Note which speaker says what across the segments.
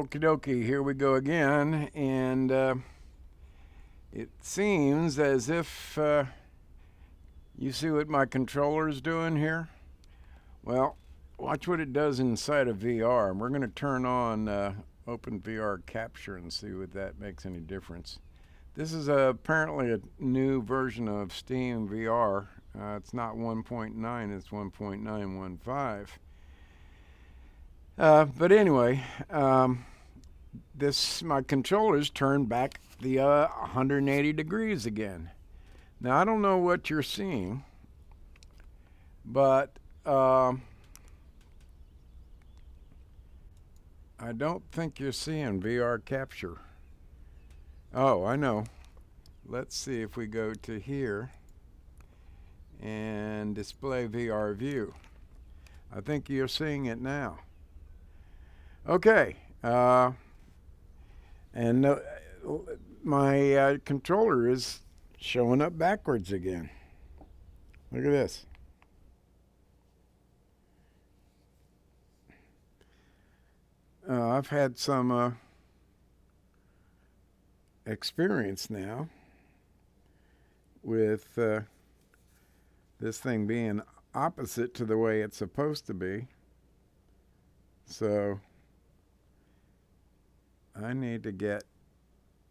Speaker 1: Okie dokie, here we go again, and it seems as if you see what my controller is doing here. Well, watch what it does inside of VR. And we're going to turn on OpenVR capture and see what that makes any difference. This is apparently a new version of Steam VR. It's not 1.9, it's 1.915. But anyway, my controller's turned back the 180 degrees again. Now I don't know what you're seeing, but I don't think you're seeing VR capture. Oh, I know. Let's see if we go to here and display VR view. I think you're seeing it now. Okay, and my controller is showing up backwards again. Look at this. I've had some experience now with this thing being opposite to the way it's supposed to be. So I need to get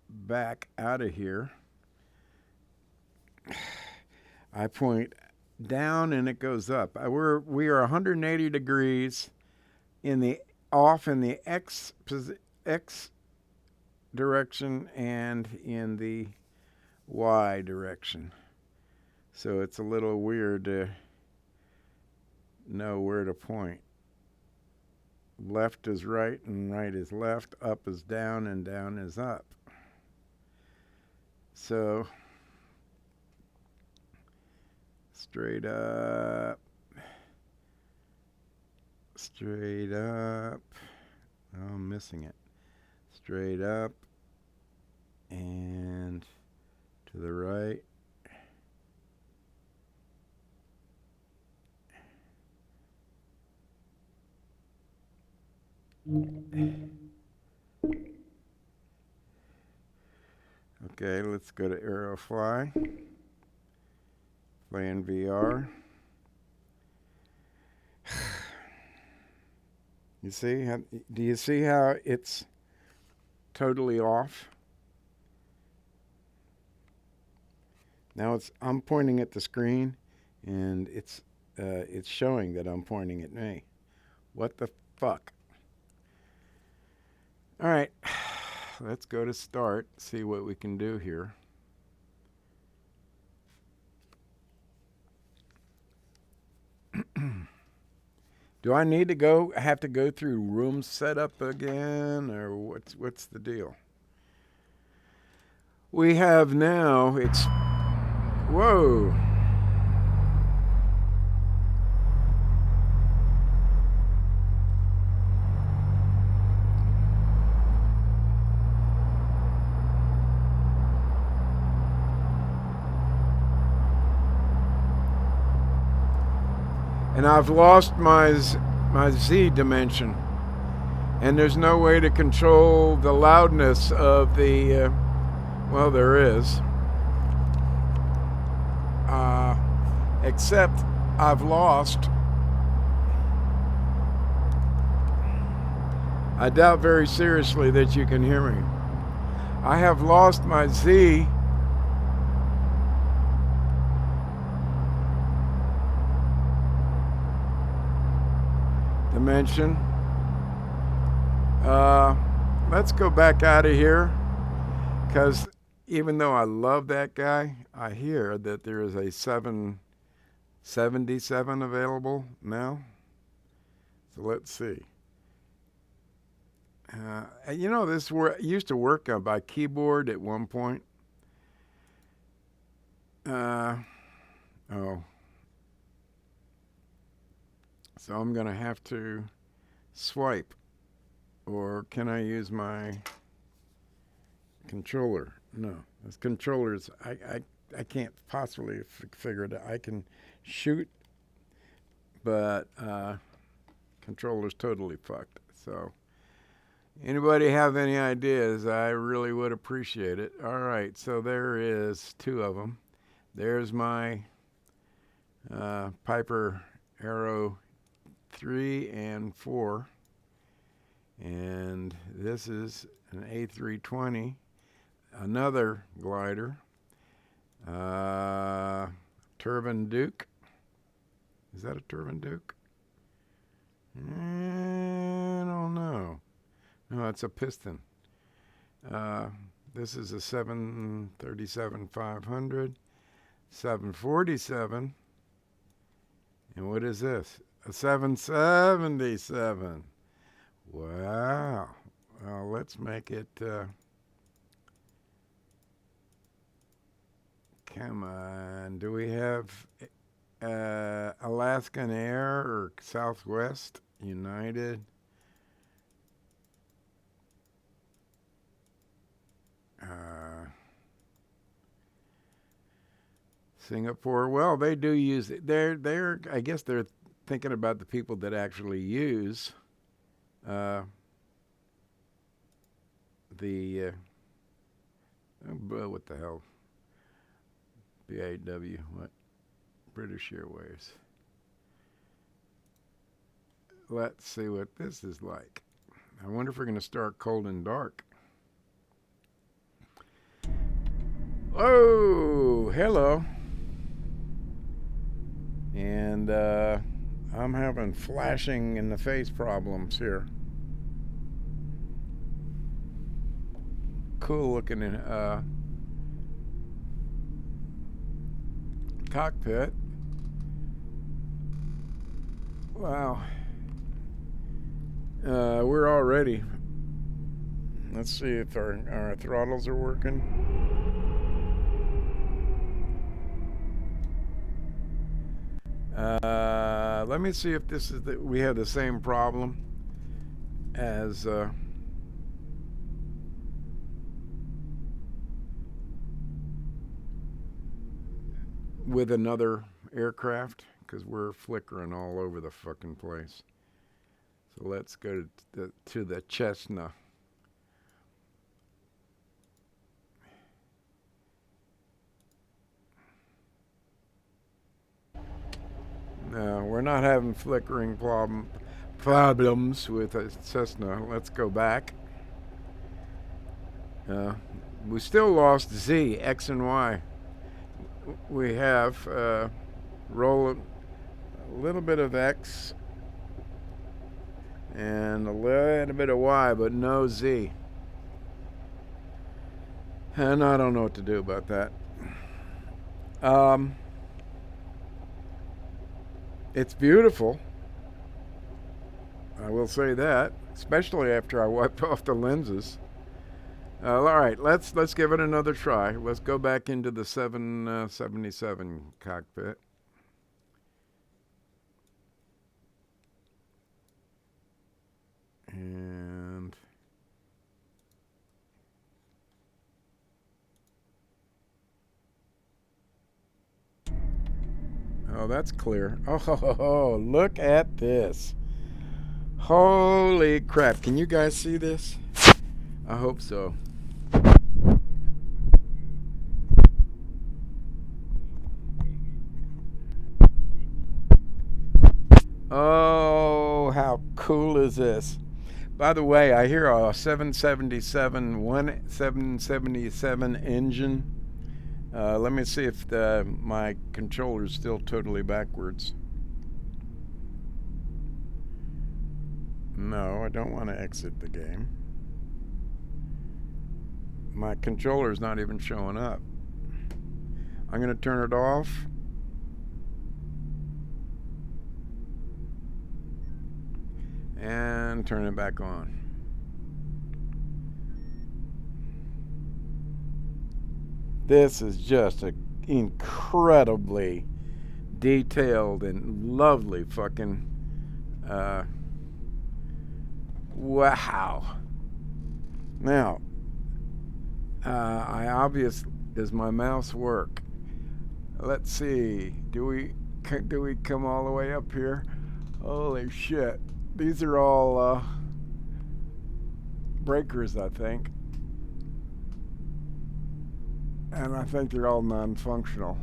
Speaker 1: back out of here. I point down and it goes up. We are 180 degrees in the X direction and in the Y direction. So it's a little weird to know where to point. Left is right and right is left, up is down and down is up. So straight up, straight up. Oh, I'm missing it. Straight up and to the right. Okay, let's go to Aerofly. Play in VR. You see? Do you see how it's totally off? Now I'm pointing at the screen, and it's showing that I'm pointing at me. What the fuck? All right, let's go to start, see what we can do here. Do I need to have to go through room setup again, or what's the deal? We have now, whoa. And I've lost my Z dimension, and there's no way to control the loudness of the, well, there is, except I've lost, I doubt very seriously that you can hear me. I have lost my Z dimension. Let's go back out of here, because even though I love that guy, I hear that there is a 777 available now. So let's see. You know, this used to work by keyboard at one point. Oh. So I'm going to have to swipe, or can I use my controller? No, this controller's, I can't possibly figure it out. I can shoot, but controller's totally fucked. So Anybody have any ideas? I really would appreciate it. All right, so there is 2 of them. There's my Piper Arrow 3 and 4. And this is an A320, another glider. Turbine Duke. Is that a Turbine Duke? I don't know. No, it's a piston. This is a 737-500, 747. And what is this? A 777. Wow. Well, let's make it... come on. Do we have Alaskan Air or Southwest United? Singapore. Well, they do use it. They're. I guess they're thinking about the people that actually use what the hell? BAW. What? British Airways. Let's see what this is like. I wonder if we're going to start cold and dark. Oh, hello. And I'm having flashing in the face problems here. Cool looking in cockpit. Wow. We're all ready. Let's see if our throttles are working. Let me see if this is we have the same problem as with another aircraft, because we're flickering all over the fucking place. So let's go to the Cessna. No, we're not having flickering problems with a Cessna. Let's go back. We still lost Z, X, and Y. We have roll a little bit of X and a little bit of Y, but no Z. And I don't know what to do about that. It's beautiful. I will say that, especially after I wiped off the lenses. All right, let's give it another try. Let's go back into the 777 cockpit. And oh, that's clear. Oh, look at this. Holy crap. Can you guys see this? I hope so. Oh, how cool is this? By the way, I hear a 777 engine. Let me see if my controller is still totally backwards. No, I don't want to exit the game. My controller is not even showing up. I'm going to turn it off. And turn it back on. This is just an incredibly detailed and lovely fucking wow. Now, does my mouse work? Let's see. Do we come all the way up here? Holy shit. These are all breakers, I think. And I think they're all non-functional.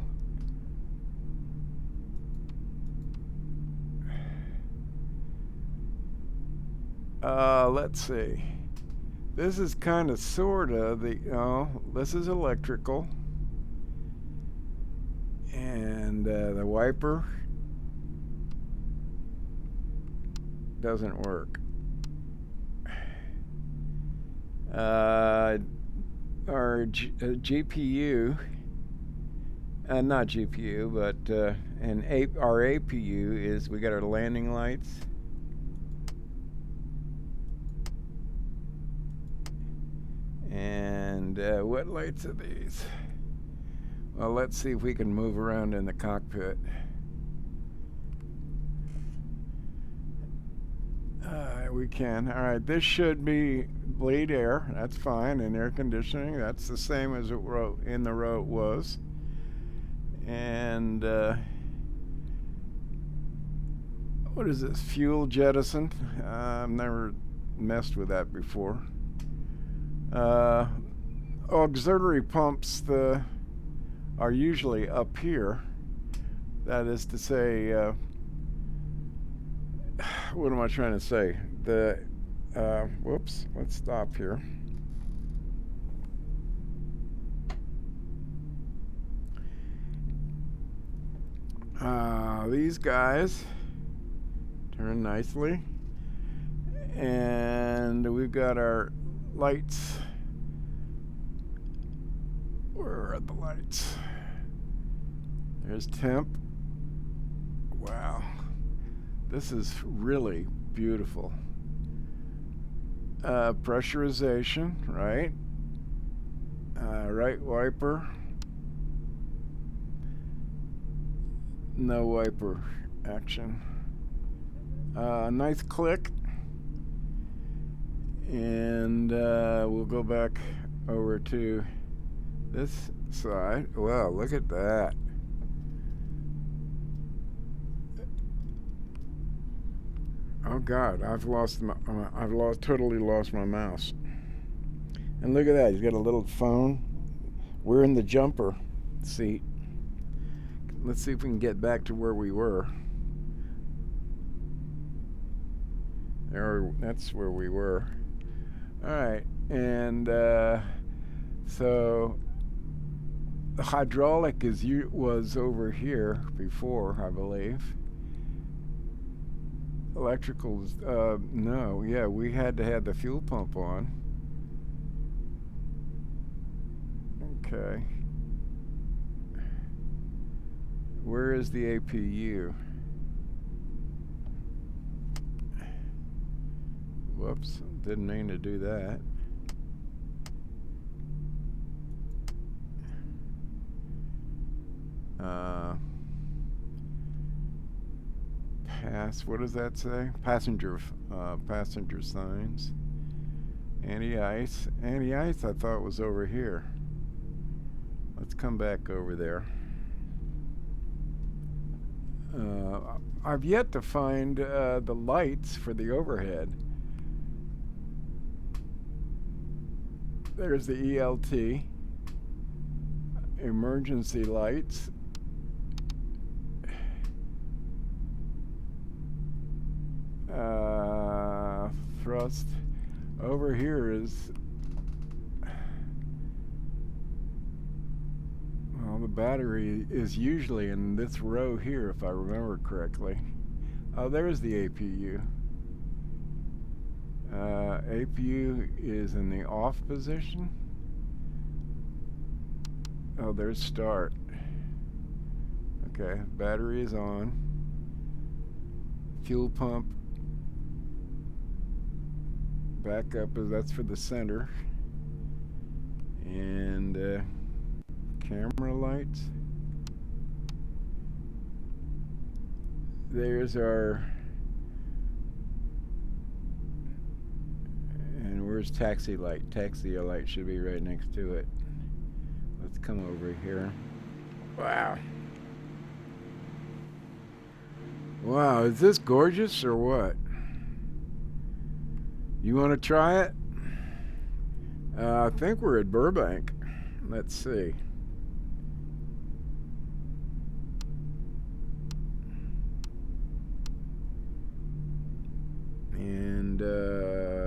Speaker 1: Let's see. This is kind of sorta the, this is electrical. And the wiper doesn't work. Our GPU, not GPU, but our APU is, we got our landing lights. And what lights are these? Well, let's see if we can move around in the cockpit. We can. All right, this should be bleed air. That's fine. And air conditioning, that's the same as it wrote in the row it was. And what is this? Fuel jettison. I've never messed with that before. Auxiliary pumps are usually up here. That is to say, what am I trying to say? Whoops, let's stop here. These guys turn nicely. And we've got our lights. Where are the lights? There's temp. Wow. This is really beautiful. Pressurization, right? Right wiper. No wiper action. Nice click. And we'll go back over to this side. Wow, look at that. Oh God, I've totally lost my mouse. And look at that, he's got a little phone. We're in the jumper seat. Let's see if we can get back to where we were. That's where we were. All right, and so the hydraulic was over here before, I believe. Electricals, no, yeah, we had to have the fuel pump on. Okay. Where is the APU? Whoops, didn't mean to do that. What does that say? Passenger signs. Anti-ice. Anti-ice I thought was over here. Let's come back over there. I've yet to find the lights for the overhead. There's the ELT. Emergency lights. Thrust. Over here is, well, the battery is usually in this row here, if I remember correctly. Oh, there's the APU. APU is in the off position. Oh, there's start. Okay, battery is on. Fuel pump. Backup, that's for the center. And camera lights. There's our, and where's taxi light? Taxi light should be right next to it. Let's come over here. Wow. Wow, is this gorgeous or what? You want to try it? I think we're at Burbank. Let's see. And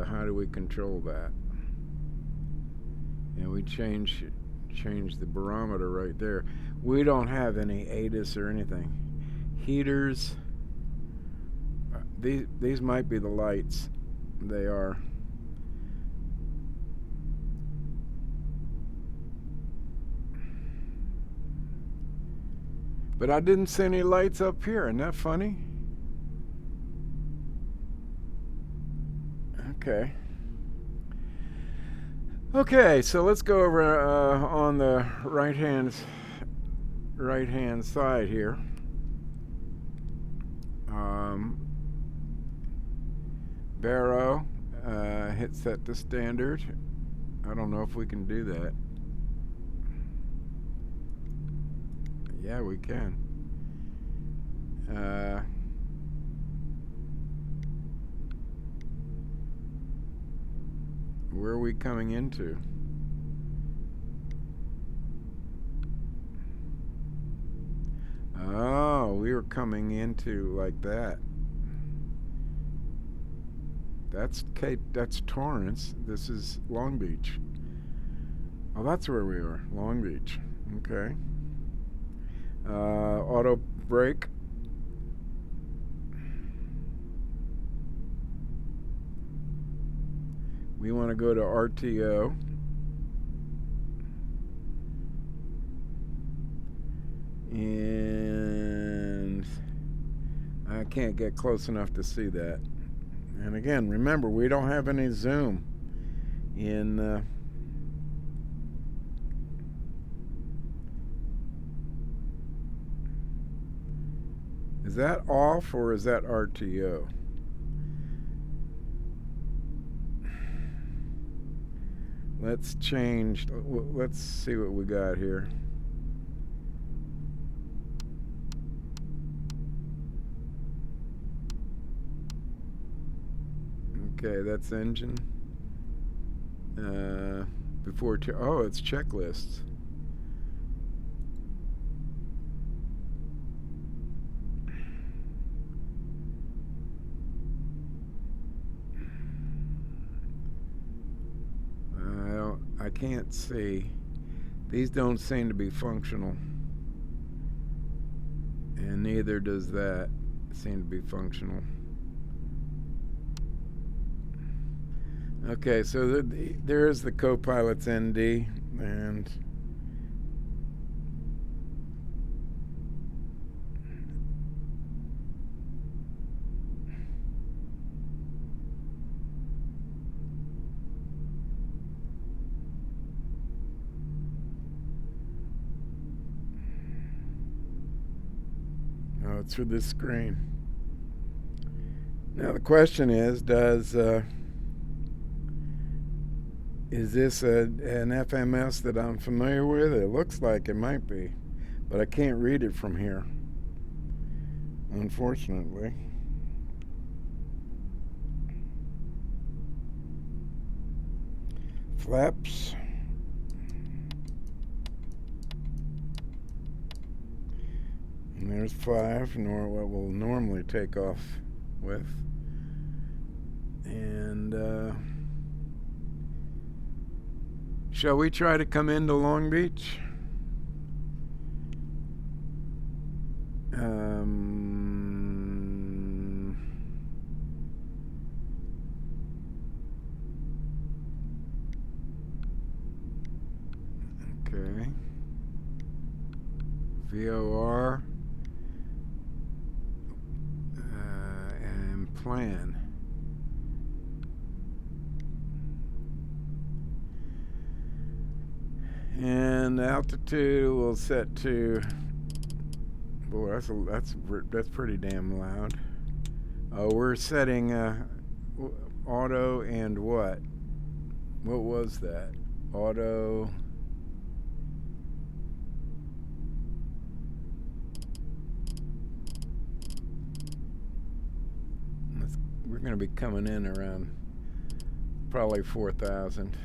Speaker 1: how do we control that? And we change the barometer right there. We don't have any ATIS or anything. Heaters. These might be the lights. They are. But I didn't see any lights up here. Isn't that funny? Okay. Okay, so let's go over on the right hand side here. Baro, hit set to standard. I don't know if we can do that. Yeah, we can. Where are we coming into? Oh, we were coming into like that. That's Torrance. This is Long Beach. Oh, that's where we are. Long Beach. Okay. Auto brake. We want to go to RTO. And I can't get close enough to see that. And again, remember, we don't have any zoom in is that off or is that RTO? Let's change. Let's see what we got here. Okay, that's engine. Before oh, it's checklists. I can't see. These don't seem to be functional. And neither does that seem to be functional. Okay, so there is the Copilot's ND, and oh, it's through this screen. Now the question is is this an FMS that I'm familiar with? It looks like it might be, but I can't read it from here, unfortunately. Flaps. And there's 5, nor what we'll normally take off with. And shall we try to come into Long Beach? Okay. VOR and plan. And altitude we'll set to, boy, that's pretty damn loud. Oh, we're setting auto and what? What was that? Auto. We're going to be coming in around probably 4,000.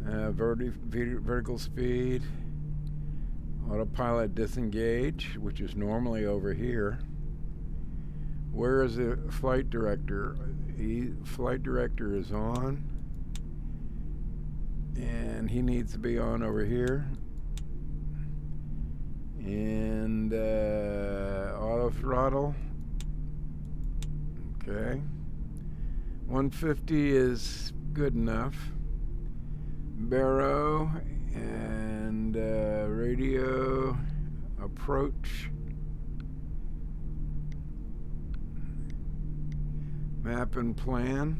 Speaker 1: Vertical speed, autopilot disengage, which is normally over here. Where is the flight director? Flight director is on, and he needs to be on over here. And auto throttle. Okay. 150 is good enough. Baro and radio approach. Map and plan.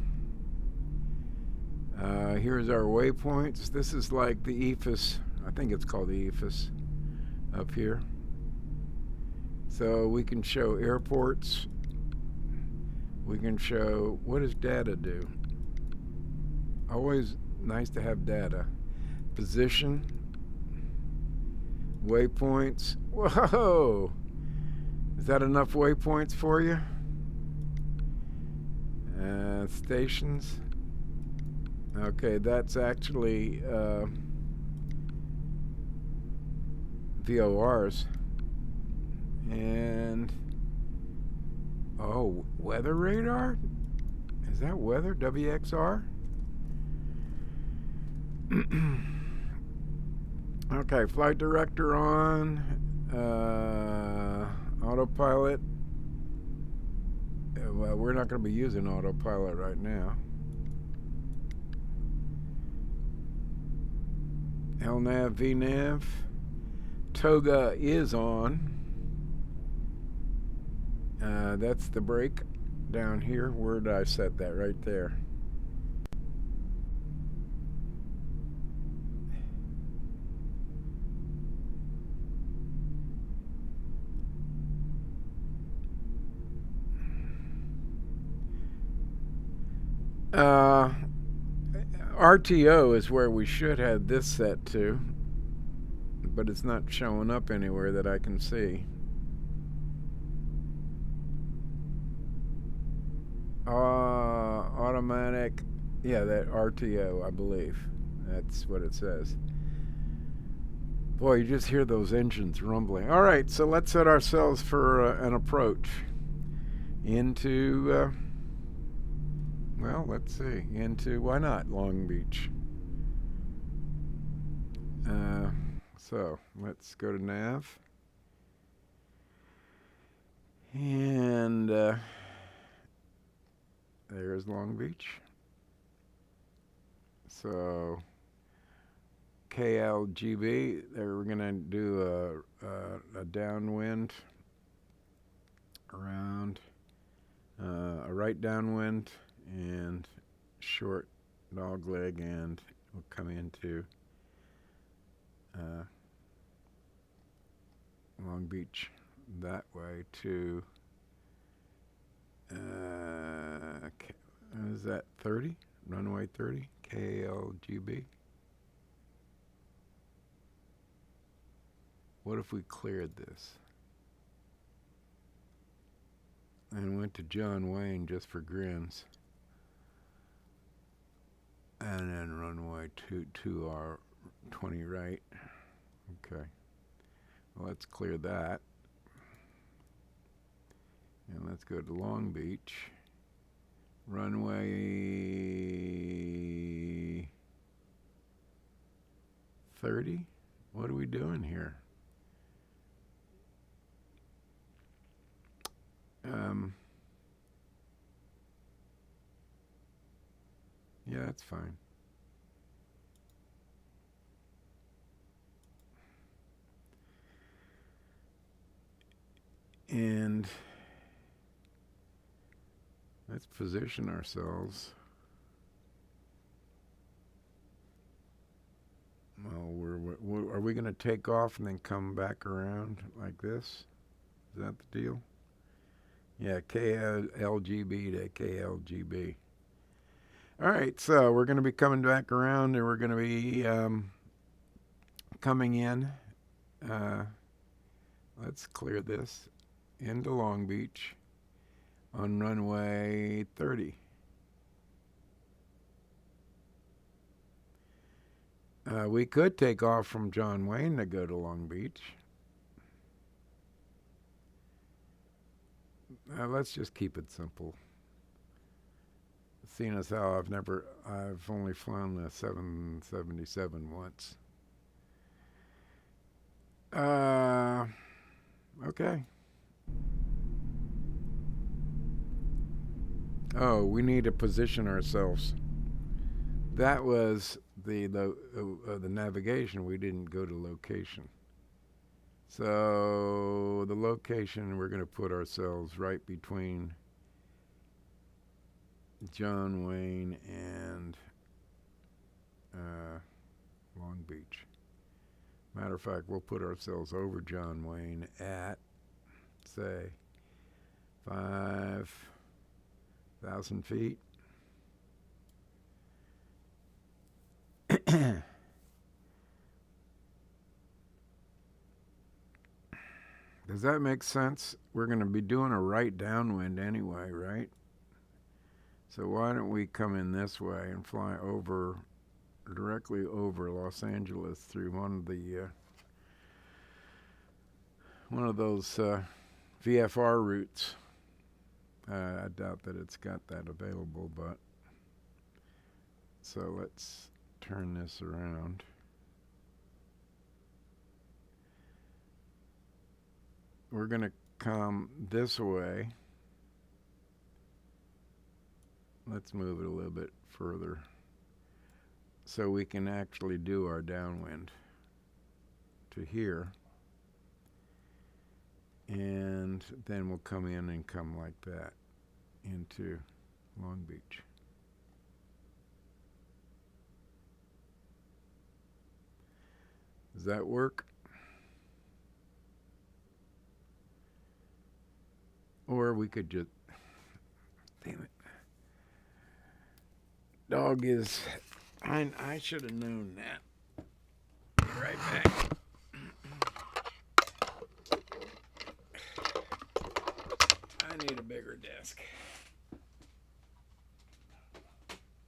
Speaker 1: Here's our waypoints. This is like the AFFS. I think it's called the AFFS up here. So we can show airports. We can show, what does data do? Always nice to have data. Position. Waypoints. Whoa! Is that enough waypoints for you? Stations. Okay, that's actually VORs. And oh, weather radar? Is that weather? WXR? Okay, flight director on. Autopilot. Well, we're not going to be using autopilot right now. LNAV, VNAV. Toga is on. That's the brake down here. Where did I set that? Right there. RTO is where we should have this set to, but it's not showing up anywhere that I can see. Automatic, yeah, that RTO, I believe. That's what it says. Boy, you just hear those engines rumbling. All right, so let's set ourselves for an approach into, well, let's see, into, why not, Long Beach. So let's go to nav. And there's Long Beach. So KLGB, there we're going to do a downwind around, a right downwind and short dog leg, and we'll come into Long Beach that way to is that 30? Runway 30? KLGB? What if we cleared this and went to John Wayne just for grins? And then runway 2R20 right. Okay. Well, let's clear that. And let's go to Long Beach. Runway 30? What are we doing here? Yeah, that's fine. And let's position ourselves. Well, are we going to take off and then come back around like this? Is that the deal? Yeah, KLGB to KLGB. All right, so we're going to be coming back around, and we're going to be coming in. Let's clear this into Long Beach on runway 30. We could take off from John Wayne to go to Long Beach. Let's just keep it simple. Seeing as how I've only flown the 777 once. Okay. Oh, we need to position ourselves. That was the navigation. We didn't go to location. So the location, we're going to put ourselves right between John Wayne and Long Beach. Matter of fact, we'll put ourselves over John Wayne at, say, 5,000 feet. Does that make sense? We're going to be doing a right downwind anyway, right? So why don't we come in this way and fly directly over Los Angeles through one of those VFR routes. I doubt that it's got that available, but so let's turn this around. We're going to come this way. Let's move it a little bit further so we can actually do our downwind to here. And then we'll come in and come like that into Long Beach. Does that work? Or we could just, damn it. Dog is, I should have known that. Be right back. I need a bigger desk.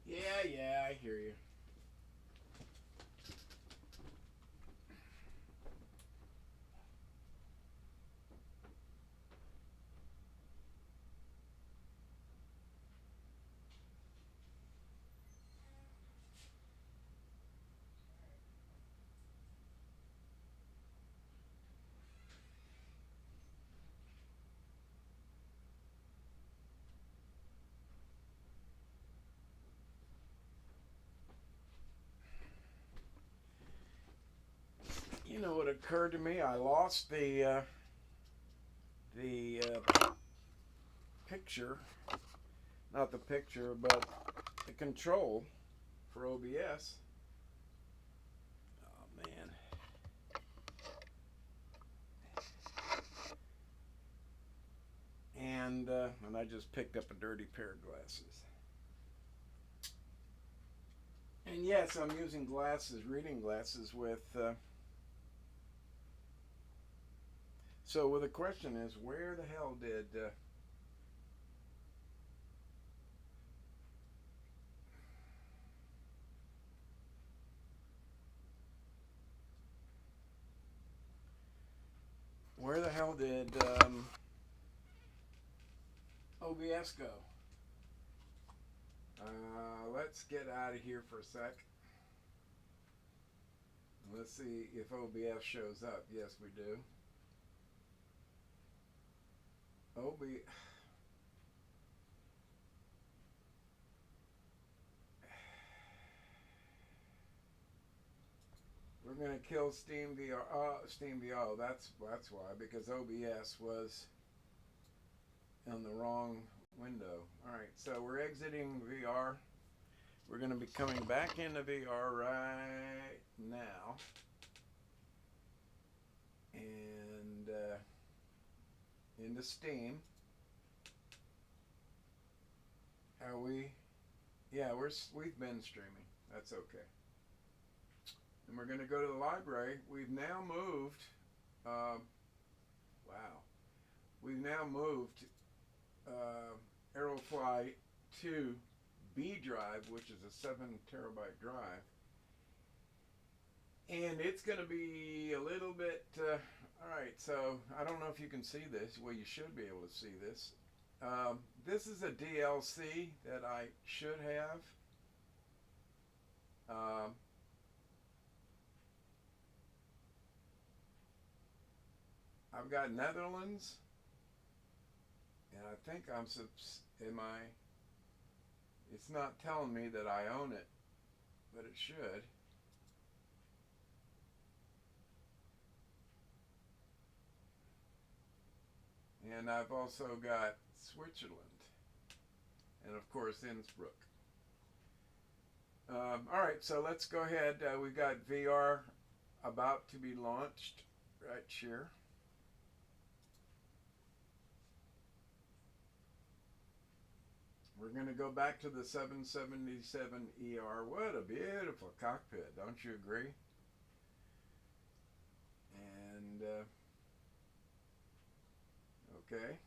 Speaker 1: Yeah, I hear you. You know what occurred to me? I lost the picture, not the picture, but the control for OBS. Oh man. And I just picked up a dirty pair of glasses. And yes, I'm using glasses, reading glasses with so the question is, where the hell did OBS go? Let's get out of here for a sec. Let's see if OBS shows up. Yes, we do. We're going to kill SteamVR. That's why, because OBS was in the wrong window. All right, so we're exiting VR. We're going to be coming back into VR right now. And into Steam. Are we? Yeah, we've been streaming. That's okay. And we're going to go to the library. We've now moved. Wow. We've now moved Aerofly to B drive, which is a 7 terabyte drive. And it's going to be a little bit, all right, so I don't know if you can see this. Well, you should be able to see this. This is a DLC that I should have. I've got Netherlands, and I think it's not telling me that I own it, but it should. And I've also got Switzerland, and of course Innsbruck. All right, so let's go ahead. We've got VR about to be launched right here. We're going to go back to the 777ER. What a beautiful cockpit, don't you agree? And okay.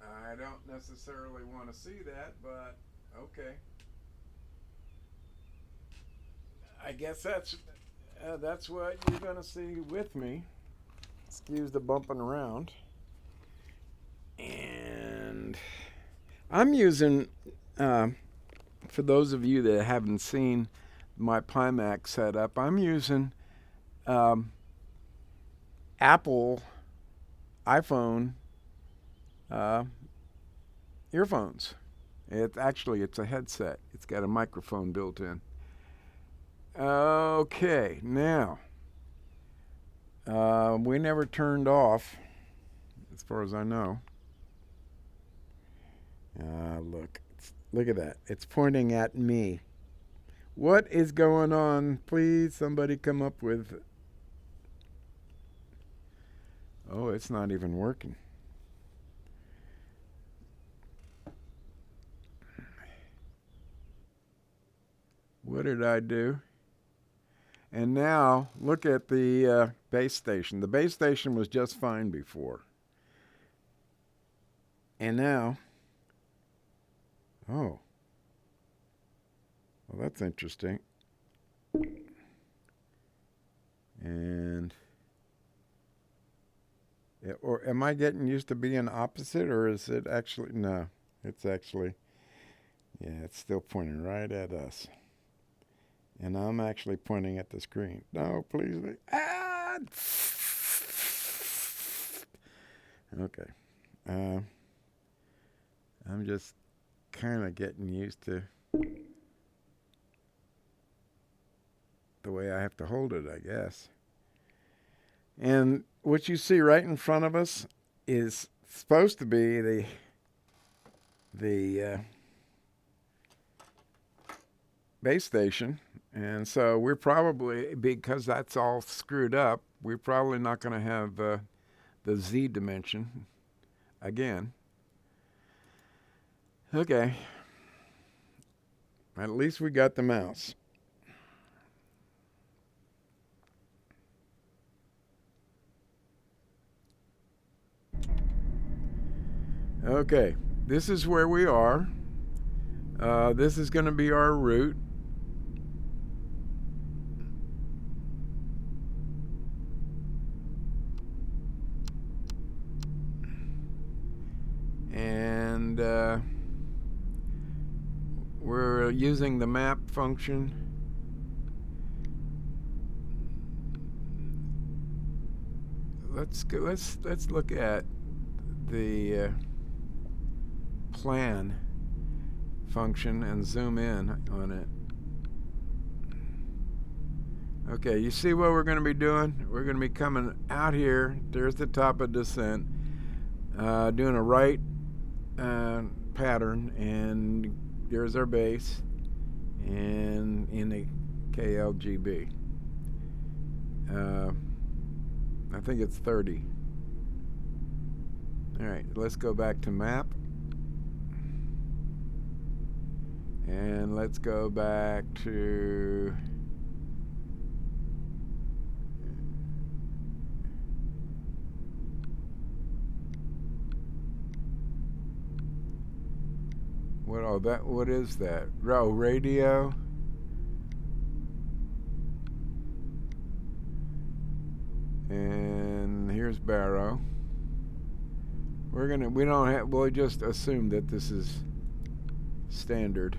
Speaker 1: I don't necessarily want to see that, but okay. I guess that's what you're going to see with me. Excuse the bumping around. And I'm using, for those of you that haven't seen my Pimax setup, I'm using Apple iPhone earphones. It's a headset. It's got a microphone built in. Okay, now we never turned off, as far as I know. Look at that. It's pointing at me. What is going on? Please, somebody come up with. Oh, it's not even working. What did I do? And now, look at the base station. The base station was just fine before. And now, oh, well, that's interesting. And, or am I getting used to being opposite, or is it actually, no, it's actually, yeah, it's still pointing right at us. And I'm actually pointing at the screen. No, please. Ah! Okay. I'm just kind of getting used to the way I have to hold it, I guess. And what you see right in front of us is supposed to be the base station. And so we're probably, because that's all screwed up, we're probably not going to have the Z dimension again. Okay. At least we got the mouse. Okay, this is where we are. This is going to be our route. And we're using the map function. Let's look at the plan function and zoom in on it. Okay, you see what we're going to be doing? We're going to be coming out here. There's the top of descent. Doing a right pattern, and there's our base, and in the KLGB. I think it's 30. All right, let's go back to map. And let's go back to what is that? Oh, radio. And here's Barrow. We'll just assume that this is standard.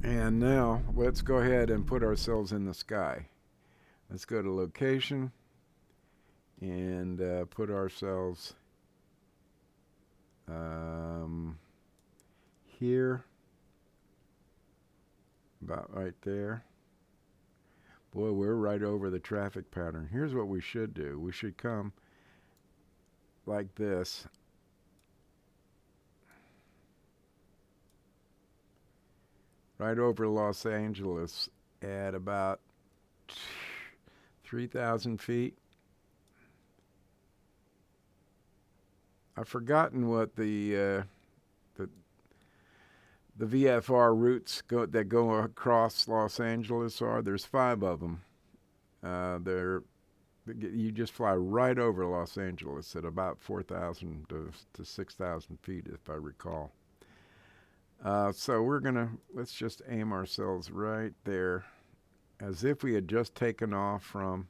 Speaker 1: And now let's go ahead and put ourselves in the sky. Let's go to location and put ourselves here, about right there. Boy, we're right over the traffic pattern. Here's what we should do. We should come like this. Right over Los Angeles at about 3,000 feet. I've forgotten what the VFR routes that go across Los Angeles are. There's 5 of them. You just fly right over Los Angeles at about 4,000 to 6,000 feet, if I recall. So let's just aim ourselves right there, as if we had just taken off from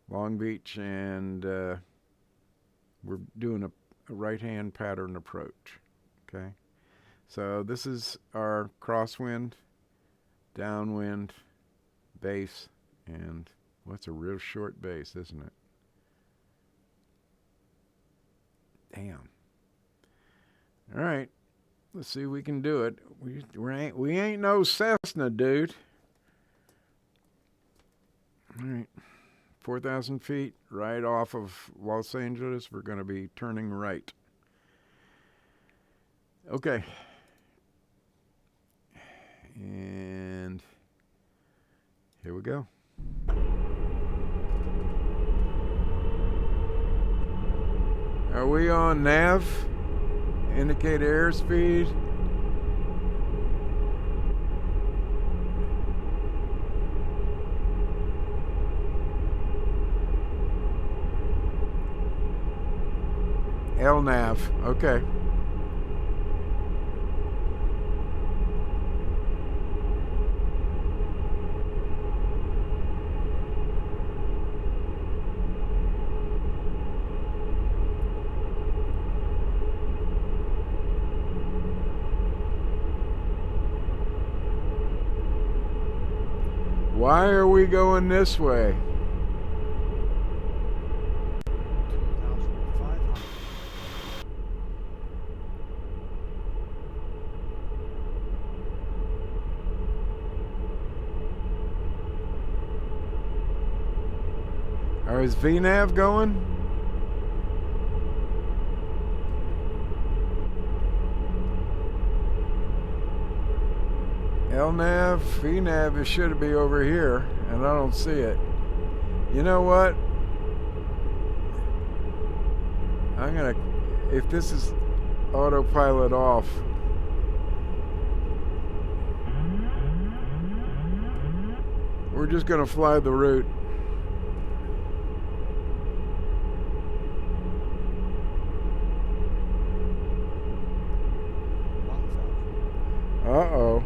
Speaker 1: Long Beach, and we're doing a right-hand pattern approach. Okay. So this is our crosswind, downwind, base, and what's a real short base, isn't it? Damn. All right, let's see if we can do it. We ain't no Cessna, dude. All right, 4,000 feet right off of Los Angeles. We're going to be turning right. Okay. And here we go. Are we on nav? Indicate airspeed. LNAV. Okay. Why are we going this way? Is VNAV going? LNAV, VNAV, it should be over here, and I don't see it. You know what? I'm gonna, if this is autopilot off, we're just gonna fly the route. Uh-oh.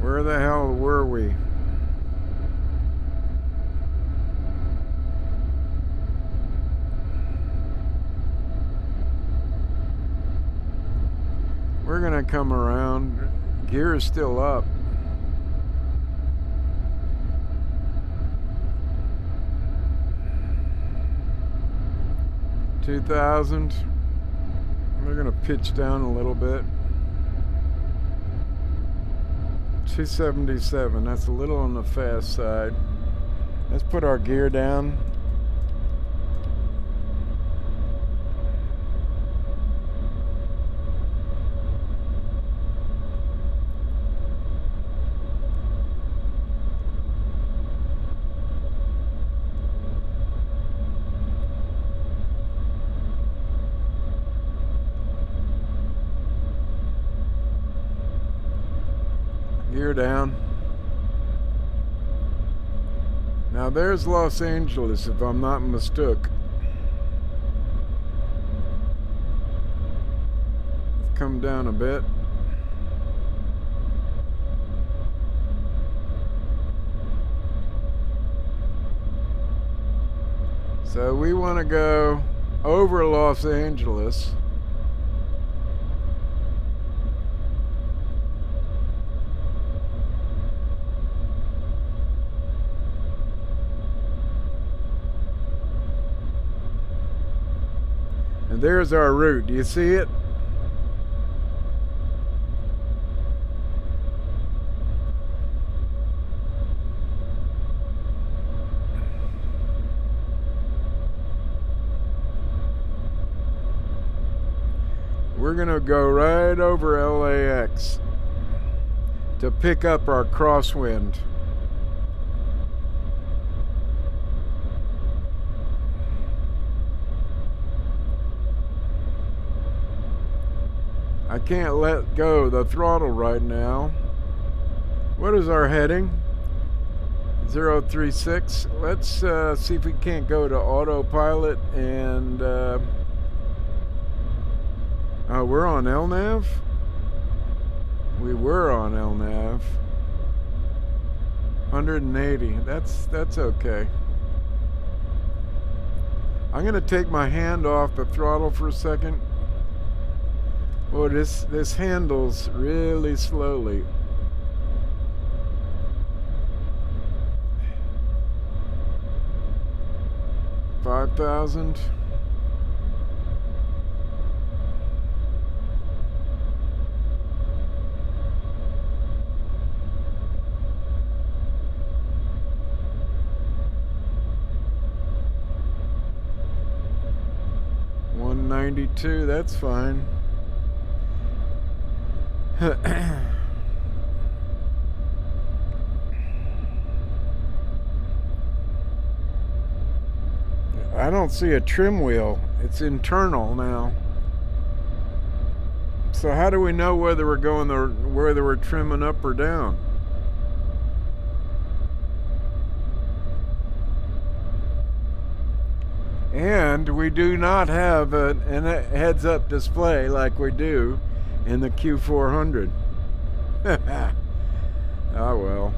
Speaker 1: Where the hell were we? We're gonna come around. Gear is still up. $2,000. We're gonna pitch down a little bit. 277, that's a little on the fast side. Let's put our gear down. Tear down. Now there's Los Angeles, if I'm not mistook. Let's come down a bit. So we want to go over Los Angeles. And there's our route. Do you see it? We're going to go right over LAX to pick up our crosswind. I can't let go the throttle right now. What is our heading? 036. Let's see if we can't go to autopilot and oh, we're on LNAV? We were on LNAV. 180. That's okay. I'm gonna take my hand off the throttle for a second. Oh, this handles really slowly. $5,000. $192. That's fine. I don't see a trim wheel. It's internal now. So how do we know whether we're going whether we're trimming up or down? And we do not have a heads-up display like we do in the Q400. Oh well.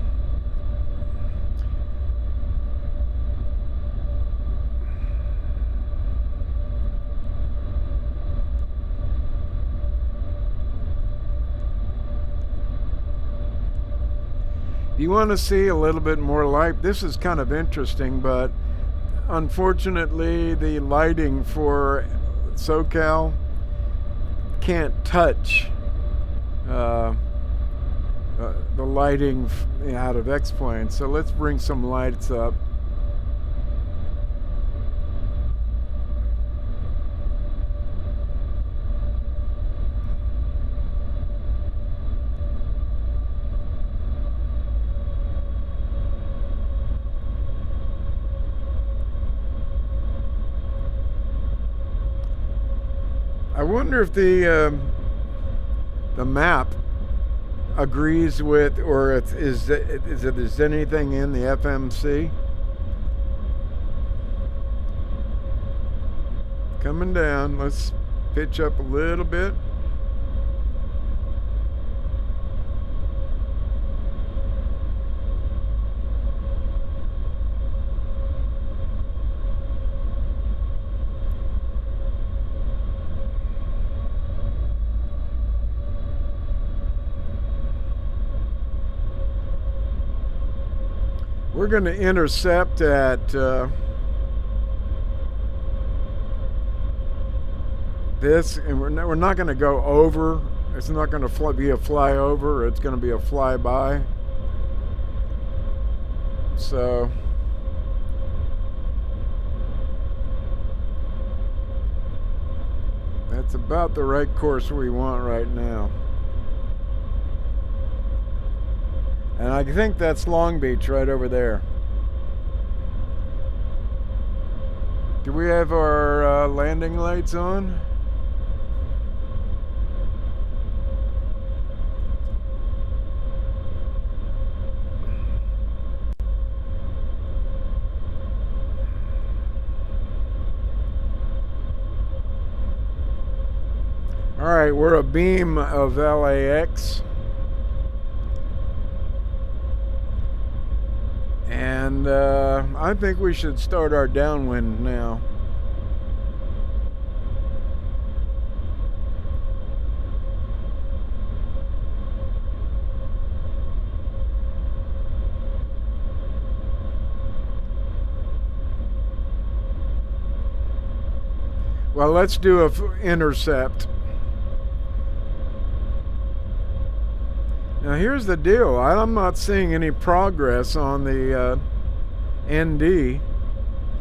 Speaker 1: Do you want to see a little bit more light? This is kind of interesting, but unfortunately the lighting for SoCal can't touch the lighting out of X-Plane. So let's bring some lights up. I wonder if the map agrees with, or is anything in the FMC? Coming down. Let's pitch up a little bit. We're going to intercept at this, and we're not going to go over. It's not going to be a flyover. It's going to be a flyby. So that's about the right course we want right now. And I think that's Long Beach right over there. Do we have our landing lights on? All right, we're a beam of LAX. And I think we should start our downwind now. Well, let's do a intercept. Now here's the deal. I'm not seeing any progress on the ND.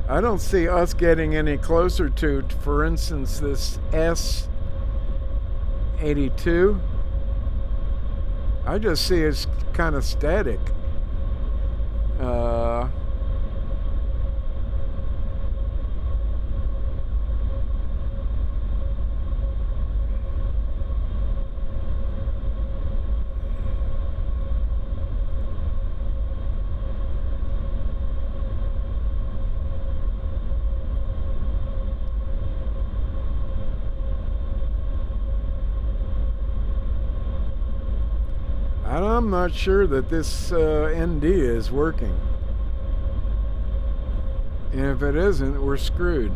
Speaker 1: I don't see us getting any closer to, for instance, this S82. I just see it's kind of static. I'm not sure that this ND is working. And if it isn't, we're screwed.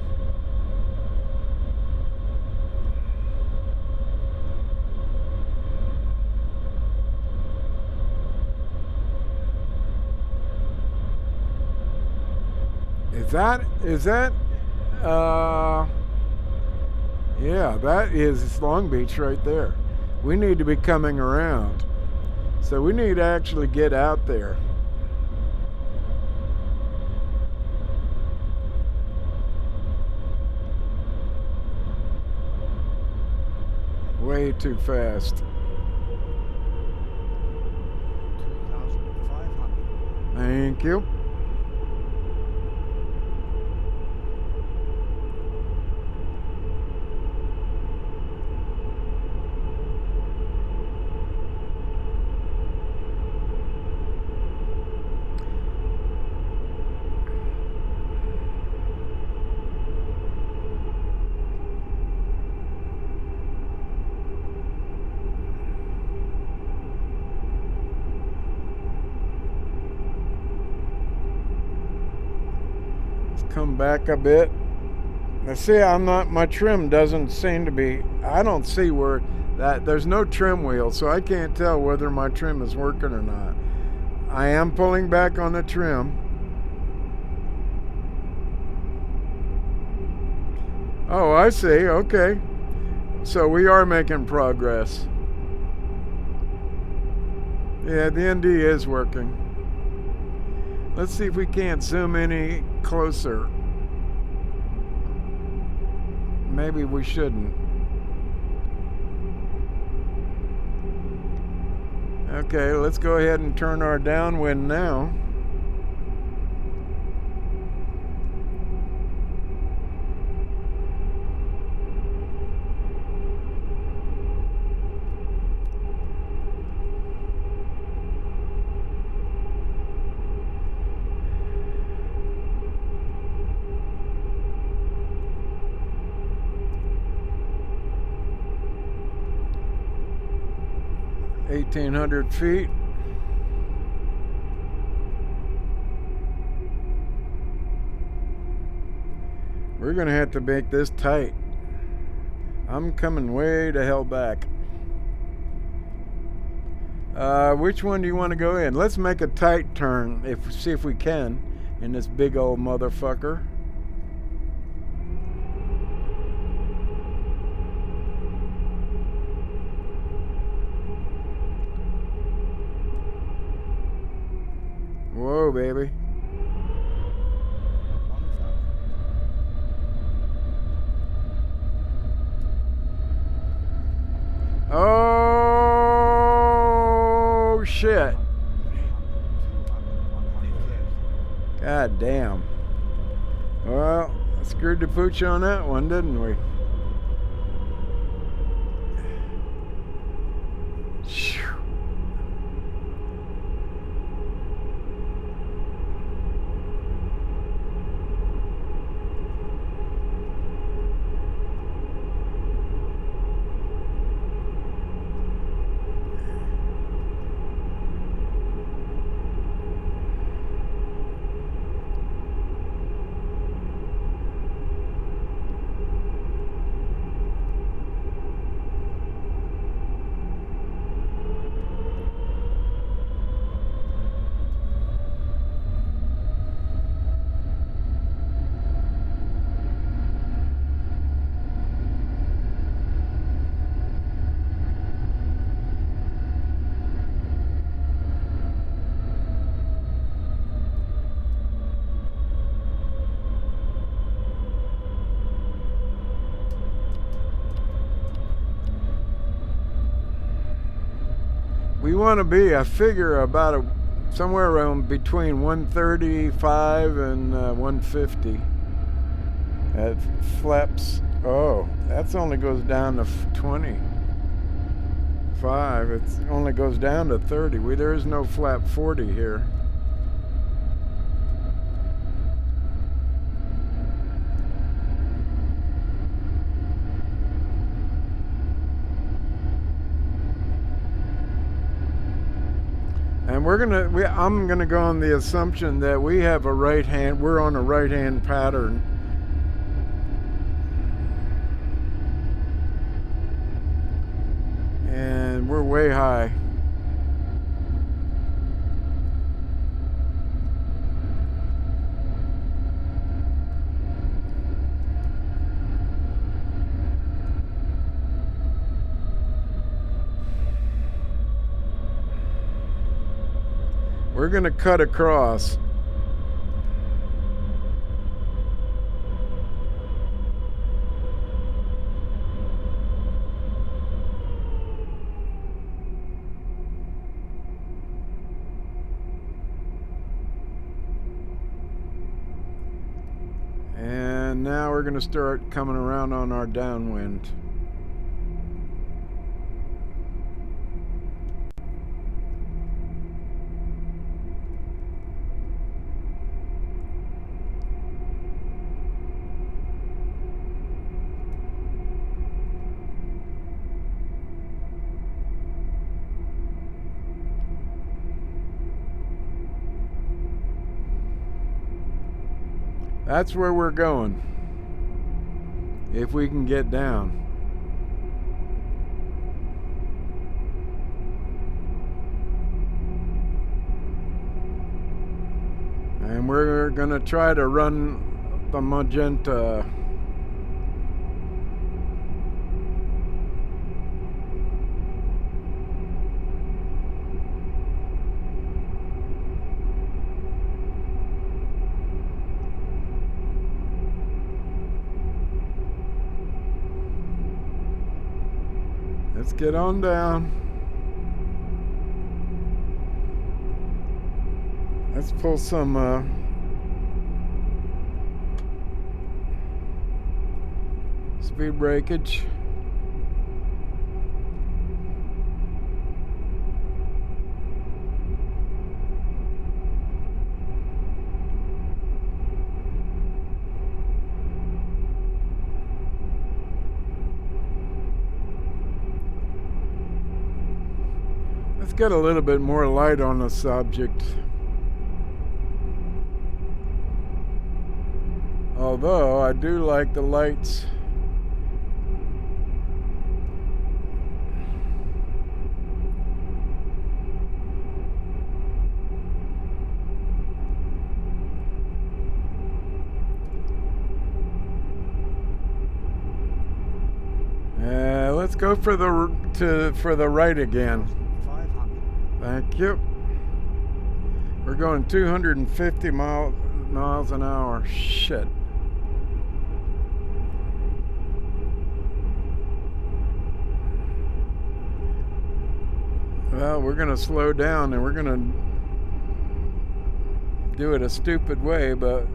Speaker 1: Is that yeah, that is Long Beach right there. We need to be coming around. So we need to actually get out there. Way too fast.
Speaker 2: 2,500.
Speaker 1: Thank you. Come back a bit. Now see, my trim doesn't seem to be, I don't see where there's no trim wheel, so I can't tell whether my trim is working or not. I am pulling back on the trim. Oh, I see, okay. So we are making progress. Yeah, the ND is working. Let's see if we can't zoom any closer. Maybe we shouldn't. Okay, let's go ahead and turn our downwind now. $1,800 feet. We're gonna have to make this tight. I'm coming way the hell back. Which one do you want to go in? Let's make a tight turn, see if we can, in this big old motherfucker. Whoa, baby. Oh, shit. God damn. Well, screwed the pooch on that one, didn't we? we want to be, I figure, about somewhere around between 135 and 150 at flaps. Oh, that's only goes down to 25. It only goes down to 30. There is no flap 40 here. And I'm gonna go on the assumption that we have we're on a right-hand pattern. And we're way high. We're going to cut across. And now we're going to start coming around on our downwind. That's where we're going, if we can get down. And we're going to try to run the magenta. Let's get on down. Let's pull some speed breakage. Let's get a little bit more light on the subject. Although I do like the lights. Let's go for the right again. Thank you. We're going 250 miles an hour. Shit. Well, we're going to slow down and we're going to do it a stupid way, but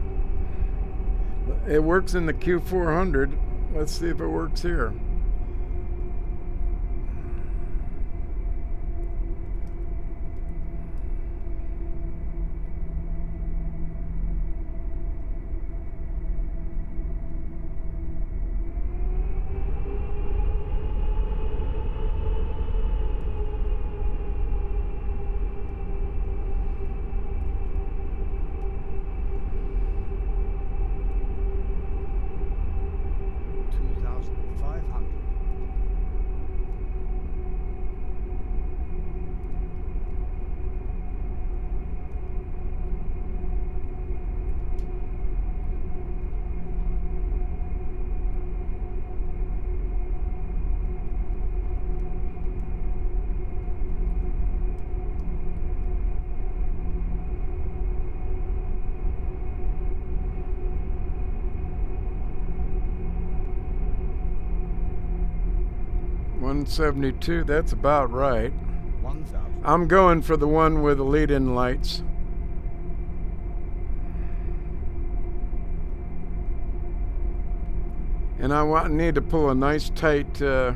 Speaker 1: it works in the Q400. Let's see if it works here. .172, that's about right.
Speaker 2: 1,000.
Speaker 1: I'm going for the one with the lead-in lights. And I need to pull a nice tight a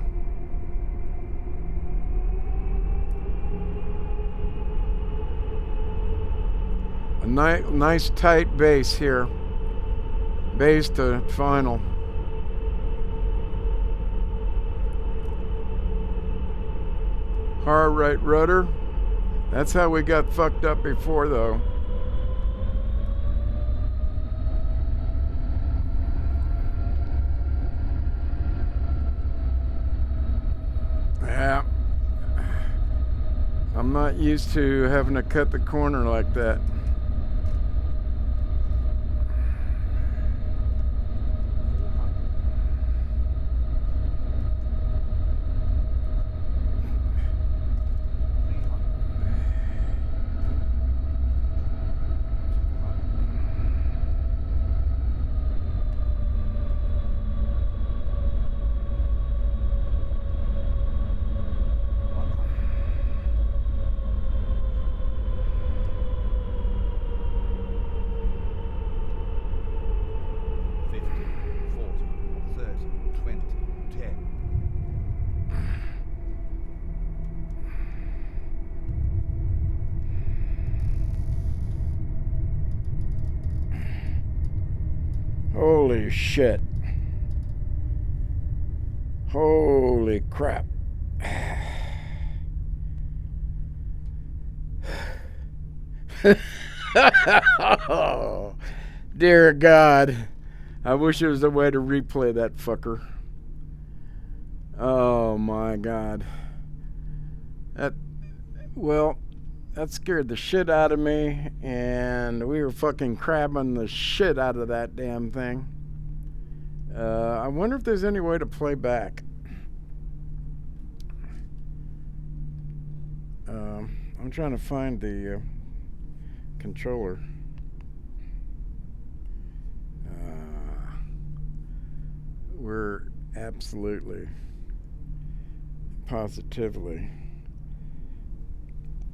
Speaker 1: nice tight base here. Base to final. Hard right rudder. That's how we got fucked up before, though. Yeah. I'm not used to having to cut the corner like that. Holy shit. Holy crap. Oh, dear God. I wish there was a way to replay that fucker. Oh my God. That scared the shit out of me, and we were fucking crabbing the shit out of that damn thing. I wonder if there's any way to play back. I'm trying to find the controller. We're absolutely, positively.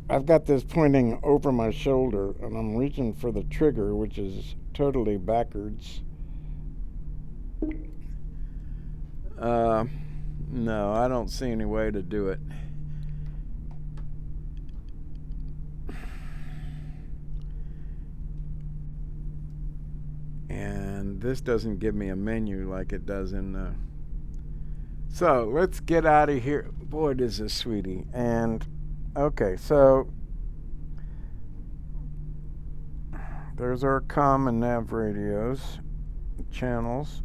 Speaker 1: I've got this pointing over my shoulder, and I'm reaching for the trigger, which is totally backwards. No, I don't see any way to do it. And this doesn't give me a menu like it does in so let's get out of here. Boy, this is sweetie. And okay, so there's our comm and nav radios channels.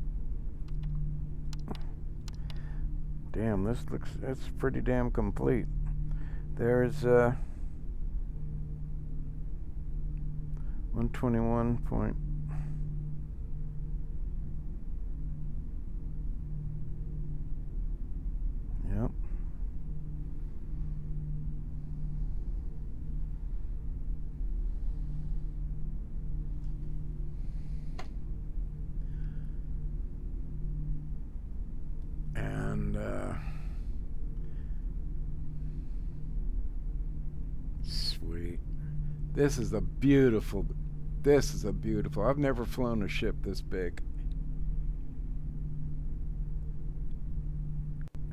Speaker 1: Damn, that's pretty damn complete. There's 121 point. Yep. And sweet. This is a beautiful. I've never flown a ship this big.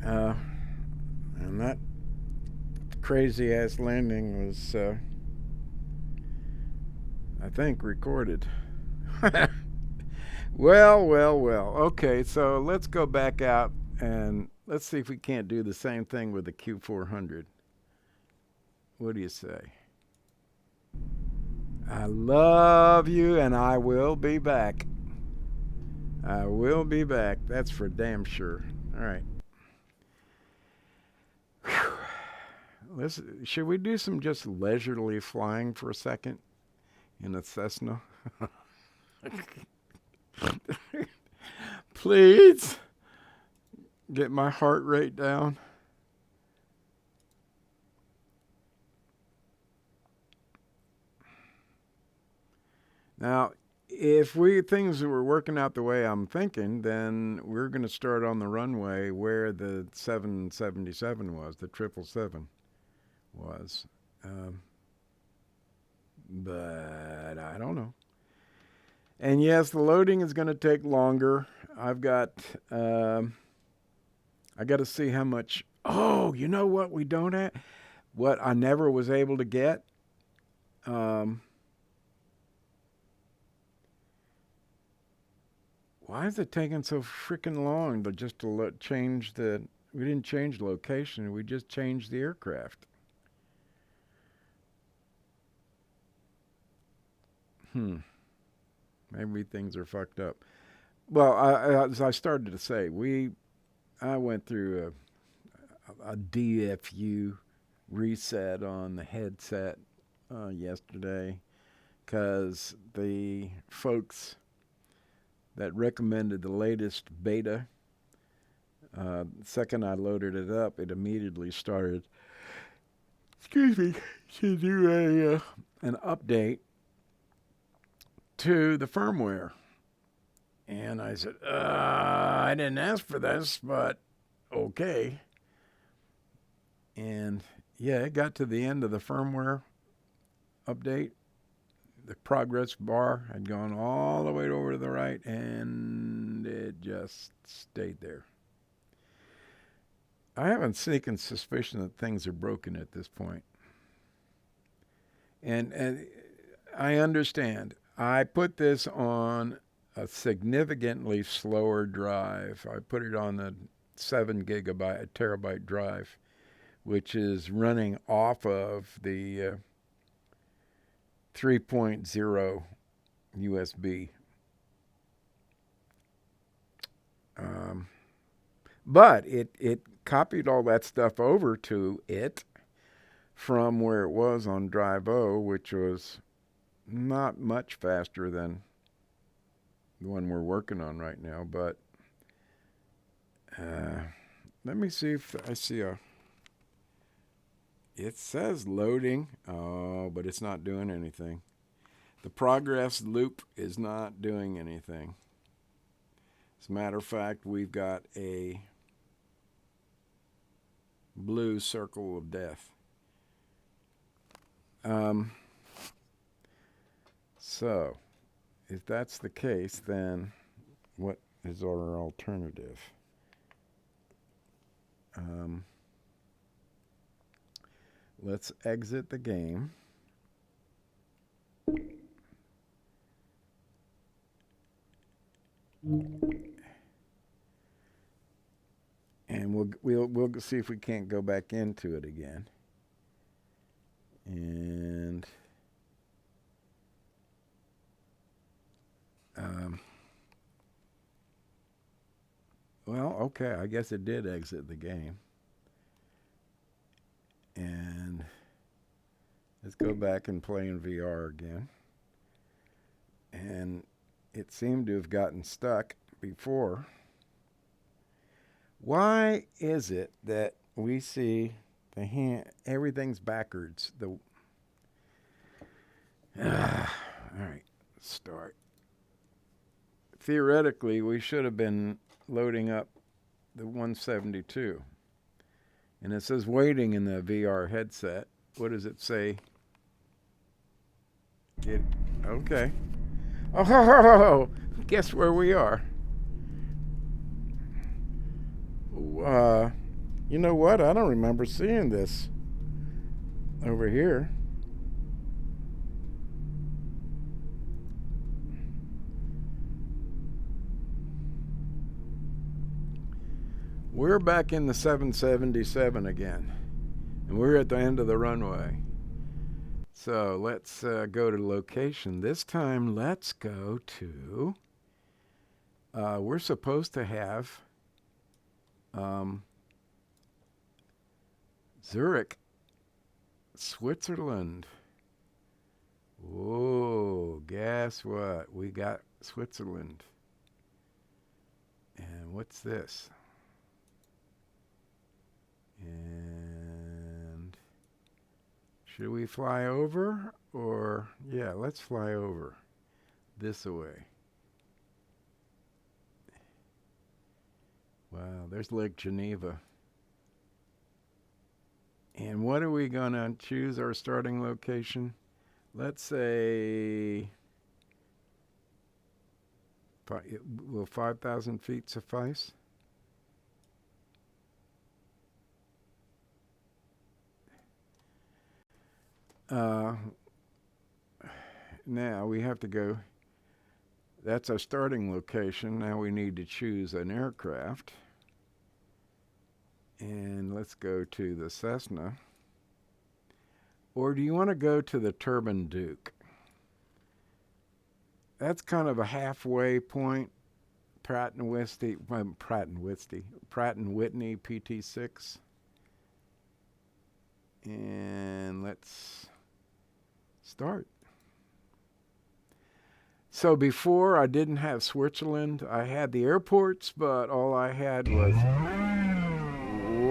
Speaker 1: And that crazy ass landing was, I think, recorded. Well. Okay, so let's go back out and let's see if we can't do the same thing with the Q400. What do you say? I love you, and I will be back. I will be back. That's for damn sure. All right. Should we do some just leisurely flying for a second in a Cessna? Please get my heart rate down. Now, if things were working out the way I'm thinking, then we're going to start on the runway where the 777 was, the 777. was. But I don't know. And yes, the loading is going to take longer. I got to see how much. Oh, you know what we don't have? What I never was able to get? Why is it taking so freaking long to change the... We didn't change the location. We just changed the aircraft. Maybe things are fucked up. Well, as I started to say, I went through a DFU reset on the headset yesterday because the folks that recommended the latest beta, second I loaded it up, it immediately started, excuse me, to do an update to the firmware. And I said, I didn't ask for this, but okay. And yeah, it got to the end of the firmware update. The progress bar had gone all the way over to the right, and it just stayed there. I have a sneaking suspicion that things are broken at this point. And I understand. I put this on a significantly slower drive. I put it on the 7 terabyte drive, which is running off of the 3.0 USB. But it copied all that stuff over to it from where it was on Drive O, which was not much faster than the one we're working on right now. But let me see if I see a... It says loading. Oh, but it's not doing anything. The progress loop is not doing anything. As a matter of fact, we've got a blue circle of death. So, if that's the case, then what is our alternative? Let's exit the game. And we'll see if we can't go back into it again. And well, okay, I guess it did exit the game. And let's go back and play in VR again. And it seemed to have gotten stuck before. Why is it that we see the hand, everything's backwards? All right, start. Theoretically, we should have been loading up the 172. And it says waiting in the VR headset. What does it say? Okay. Oh, guess where we are? You know what? I don't remember seeing this over here. We're back in the 777 again, and we're at the end of the runway. So let's go to location. This time, let's go to... we're supposed to have Zurich, Switzerland. Whoa, guess what? We got Switzerland. And what's this? And should we fly over? Or, yeah, let's fly over this way. Wow, there's Lake Geneva. And what are we going to choose our starting location? Let's say, will 5,000 feet suffice? Now we have to go, that's our starting location. Now we need to choose an aircraft. And let's go to the Cessna. Or do you want to go to the Turbine Duke? That's kind of a halfway point. Pratt and Whitney PT6. And let's start. So before I didn't have Switzerland. I had the airports, but all I had was,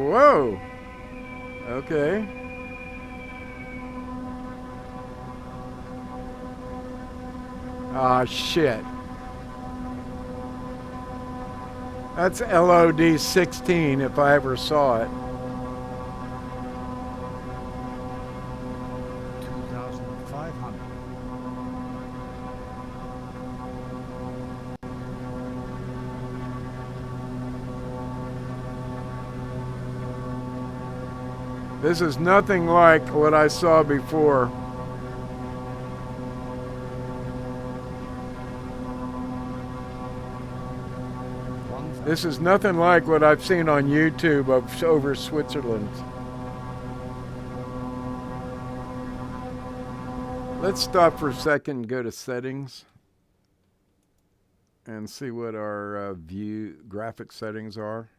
Speaker 1: whoa, okay. Ah, shit. That's LOD-16 if I ever saw it.
Speaker 2: 2,500.
Speaker 1: This is nothing like what I saw before. This is nothing like what I've seen on YouTube of over Switzerland. Let's stop for a second and go to settings and see what our graphic settings are.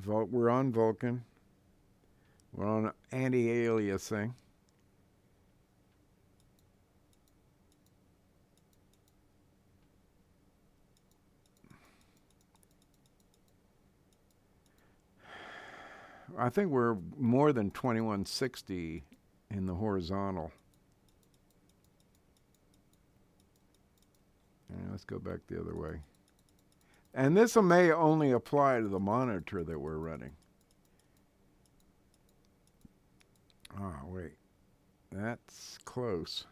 Speaker 1: We're on Vulkan. We're on anti-aliasing. I think we're more than 2160 in the horizontal. And let's go back the other way. And this may only apply to the monitor that we're running. Oh, wait. That's close.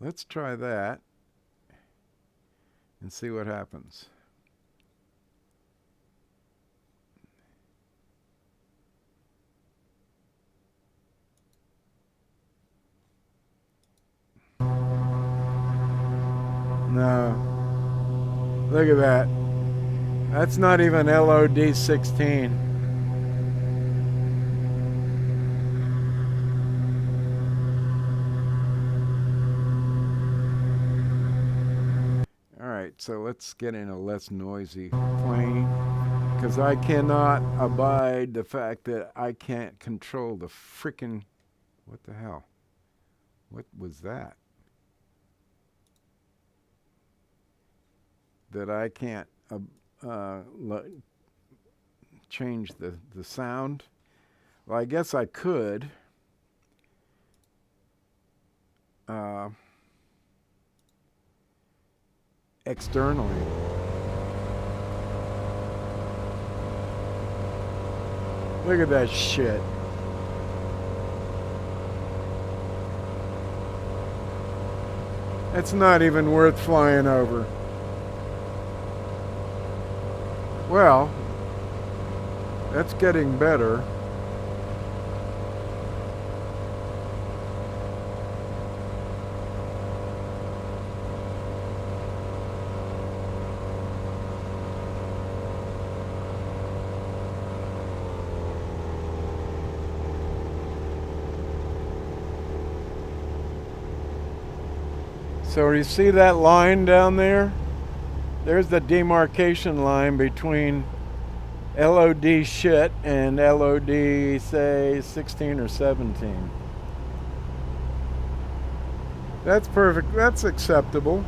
Speaker 1: Let's try that and see what happens. No. Look at that. That's not even LOD-16. All right, so let's get in a less noisy plane, because I cannot abide the fact that I can't control the frickin'... What the hell? What was that? That I can't change the sound. Well, I guess I could. Externally. Look at that shit. It's not even worth flying over. Well, that's getting better. So you see that line down there? There's the demarcation line between LOD shit and LOD, say, 16 or 17. That's perfect. That's acceptable.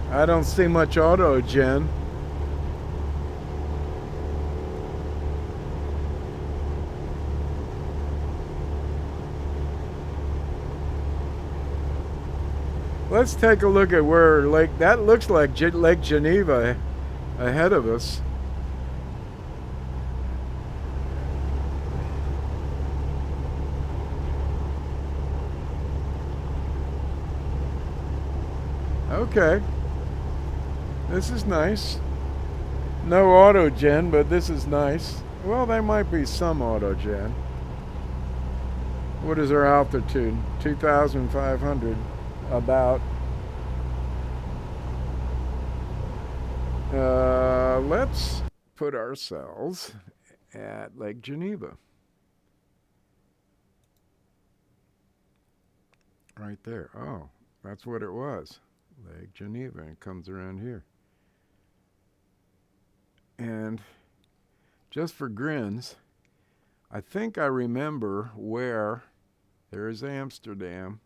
Speaker 1: I don't see much auto-gen. Let's take a look at where that looks like Lake Geneva ahead of us. Okay. This is nice. No auto gen, but this is nice. Well, there might be some auto gen. What is our altitude? 2,500 about. Let's put ourselves at Lake Geneva. Right there. Oh, that's what it was. Lake Geneva. And it comes around here. And just for grins, I think I remember where there's Amsterdam.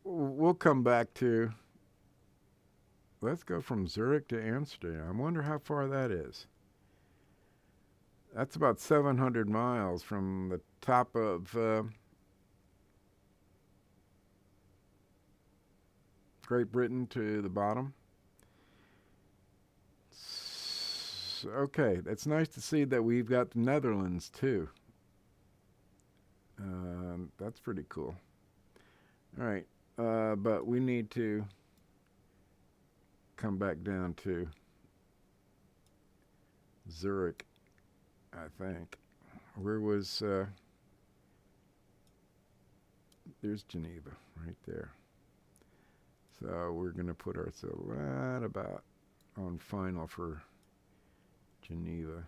Speaker 1: We'll come back to, let's go from Zurich to Amsterdam. I wonder how far that is. That's about 700 miles from the top of Great Britain to the bottom. Okay, it's nice to see that we've got the Netherlands too. That's pretty cool. All right, but we need to come back down to Zurich, I think. Where was, there's Geneva right there. So we're going to put ourselves right about on final for Geneva.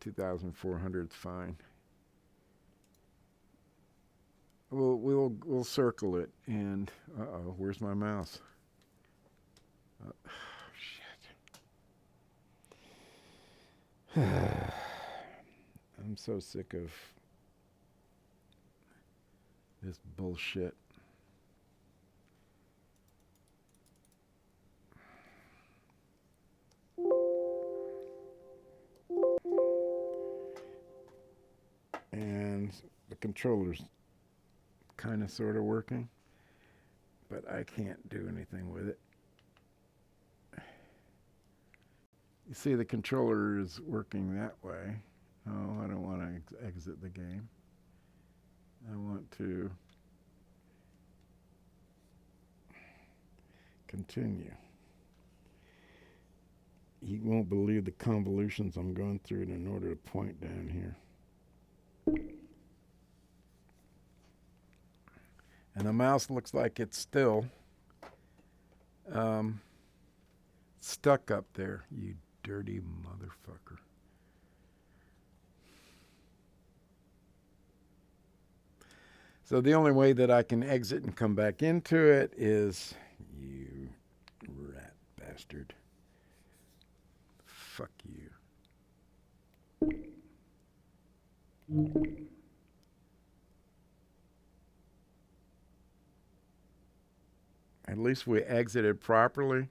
Speaker 1: 2,400 is fine. We'll circle it, and where's my mouse? Shit. I'm so sick of this bullshit. And the controller's kind of sort of working, but I can't do anything with it. You see the controller is working that way. Oh, I don't want to exit the game. I want to continue. You won't believe the convolutions I'm going through in order to point down here. And the mouse looks like it's still stuck up there, you dirty motherfucker. So the only way that I can exit and come back into it is, you rat bastard. Fuck you. At least we exited properly.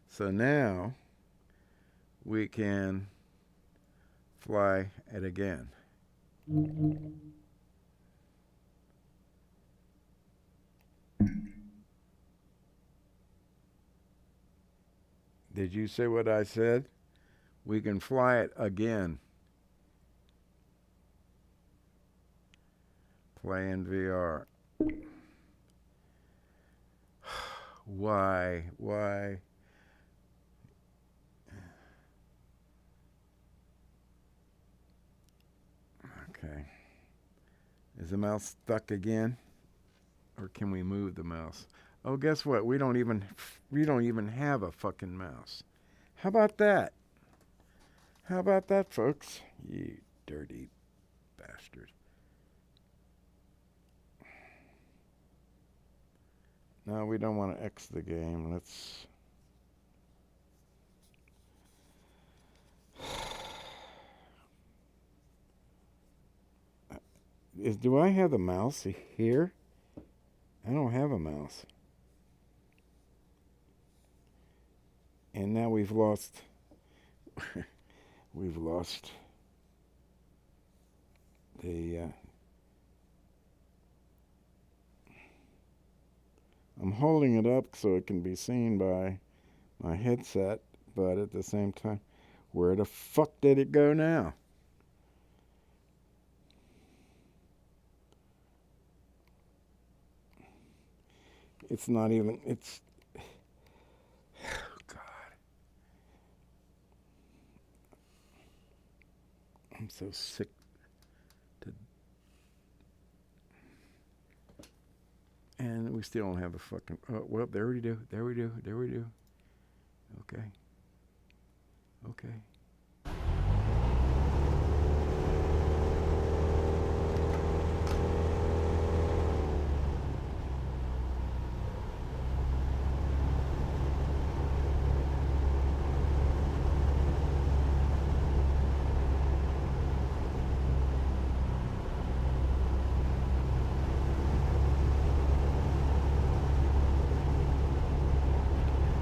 Speaker 1: So now we can fly it again. Did you say what I said? We can fly it again. Play in VR. Why? Okay. Is the mouse stuck again? Or can we move the mouse? Oh, guess what? We don't even have a fucking mouse. How about that? How about that, folks? You dirty bastard. No, we don't want to X the game. Let's... do I have the mouse here? I don't have a mouse. And now we've lost... we've lost I'm holding it up so it can be seen by my headset, but at the same time, where the fuck did it go now? It's not even, it's, oh God. I'm so sick to, and we still don't have a fucking, oh, well, there we do. Okay.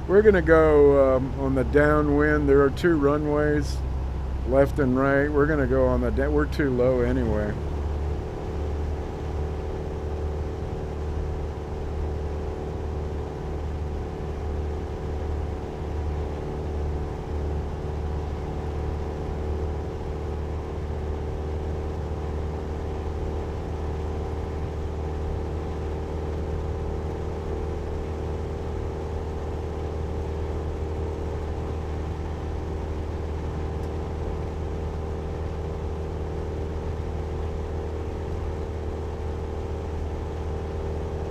Speaker 1: We're going to go on the downwind. There are 2 runways, left and right. We're going to go on the we're too low anyway.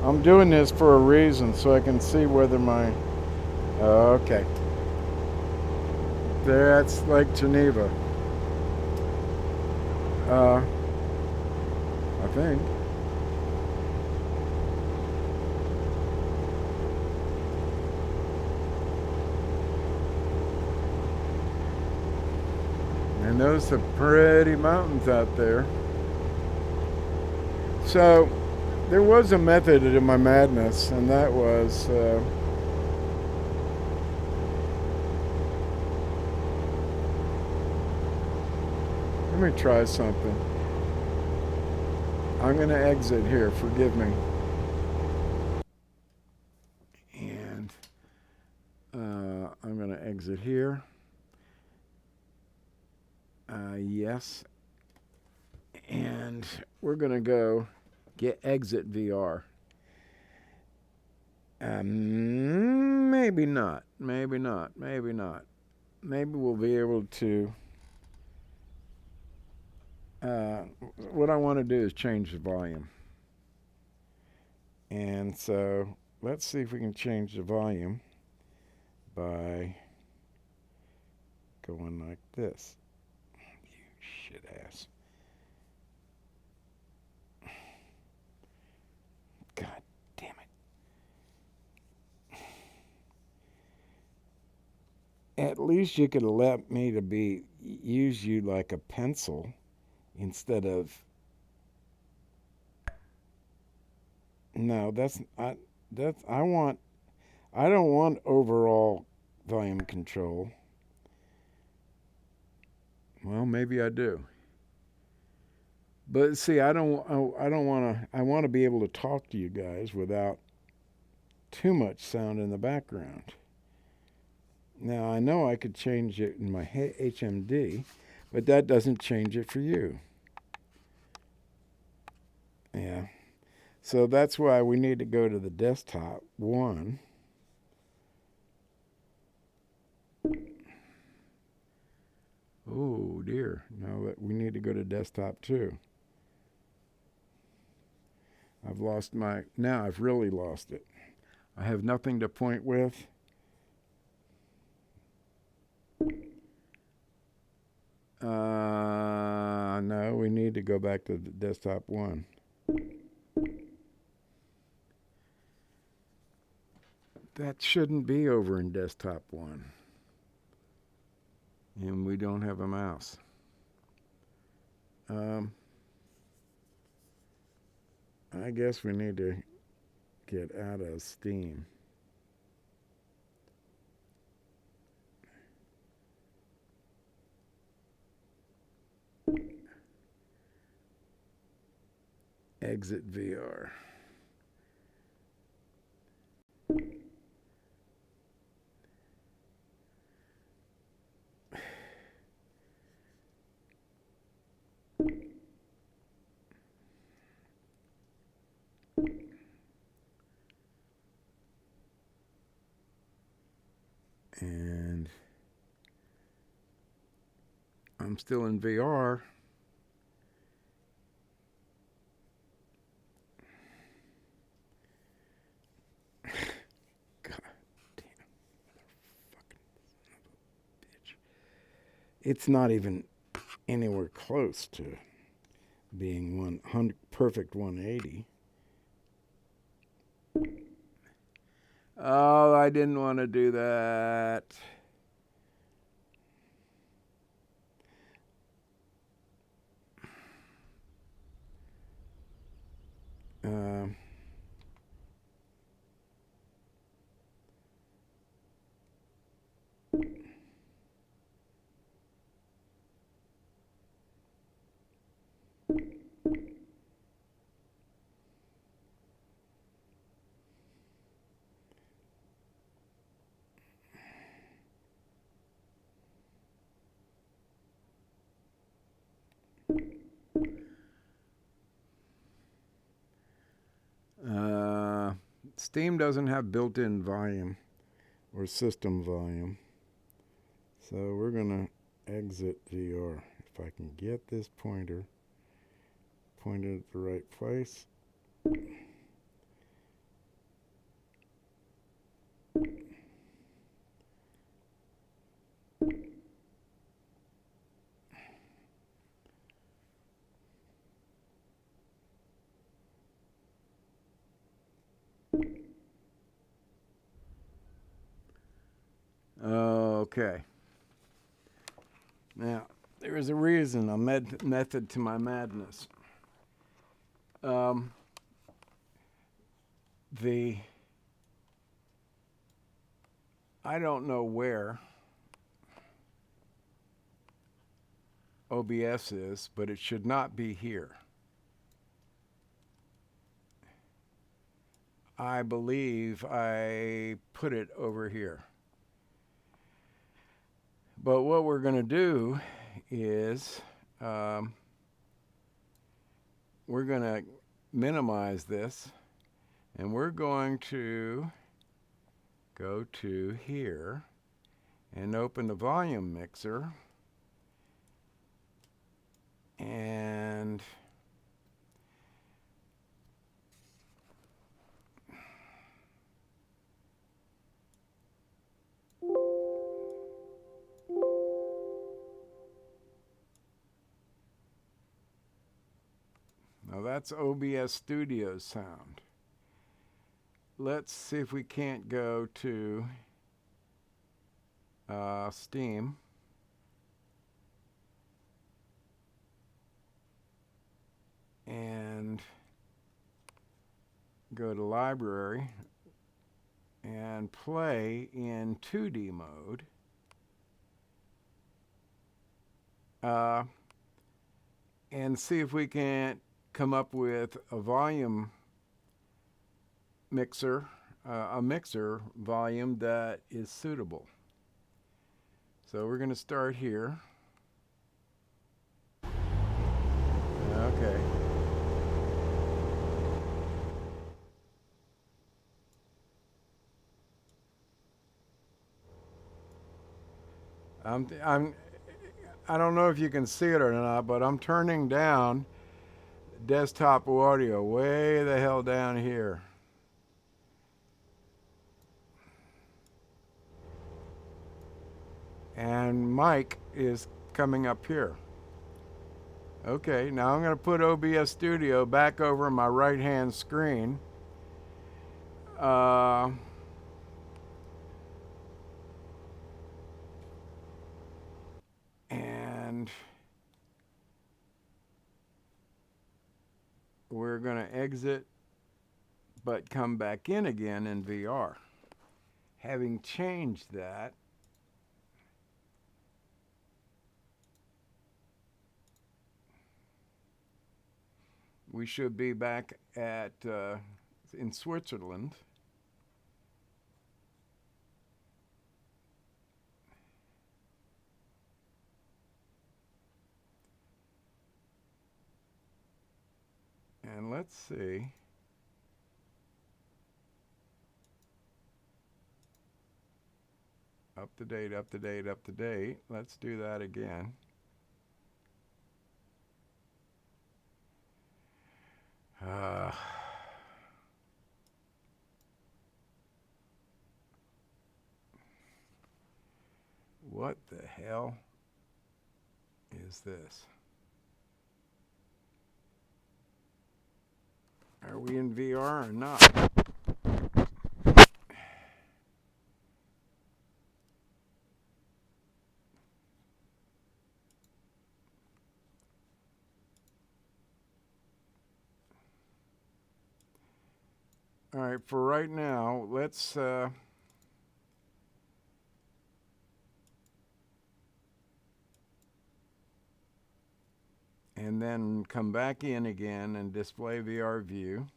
Speaker 1: I'm doing this for a reason, so I can see whether my, okay. That's Lake Geneva. I think. And those are pretty mountains out there. So, there was a method to my madness, and that was let me try something. I'm going to exit here, forgive me. And I'm going to exit here. Yes. And we're going to go get exit VR. Maybe not. Maybe we'll be able to. What I want to do is change the volume. And so let's see if we can change the volume by going like this. You shit ass. God damn it. At least you could let me to use you like a pencil instead of, no, I don't want overall volume control. Well, maybe I do. But see, I want to be able to talk to you guys without too much sound in the background. Now, I know I could change it in my HMD, but that doesn't change it for you. Yeah. So that's why we need to go to the desktop 1. Oh, dear. No, we need to go to desktop 2. Now I've really lost it. I have nothing to point with. No, we need to go back to the desktop 1. That shouldn't be over in desktop 1. And we don't have a mouse. I guess we need to get out of Steam. exit VR. And I'm still in VR. God damn, motherfucking bitch. It's not even anywhere close to being 100 perfect 180. Oh, I didn't want to do that. Steam doesn't have built-in volume or system volume. So we're going to exit VR. If I can get this pointer pointed at the right place. Okay. Now, there is a reason, a method to my madness. I don't know where OBS is, but it should not be here. I believe I put it over here. But what we're going to do is we're going to minimize this, and we're going to go to here and open the volume mixer, and now that's OBS Studio sound. Let's see if we can't go to Steam. And go to library and play in 2D mode. And see if we can't come up with a volume mixer, a mixer volume that is suitable. So we're going to start here. Okay. I don't know if you can see it or not, but I'm turning down desktop audio way the hell down here. And mic is coming up here. Okay, now I'm going to put OBS Studio back over my right-hand screen. And we're going to exit, but come back in again in VR. Having changed that, we should be back at in Switzerland. And let's see. Up to date, up to date, up to date. Let's do that again. What the hell is this? Are we in VR or not? All right, for right now, let's and then come back in again and display VR view,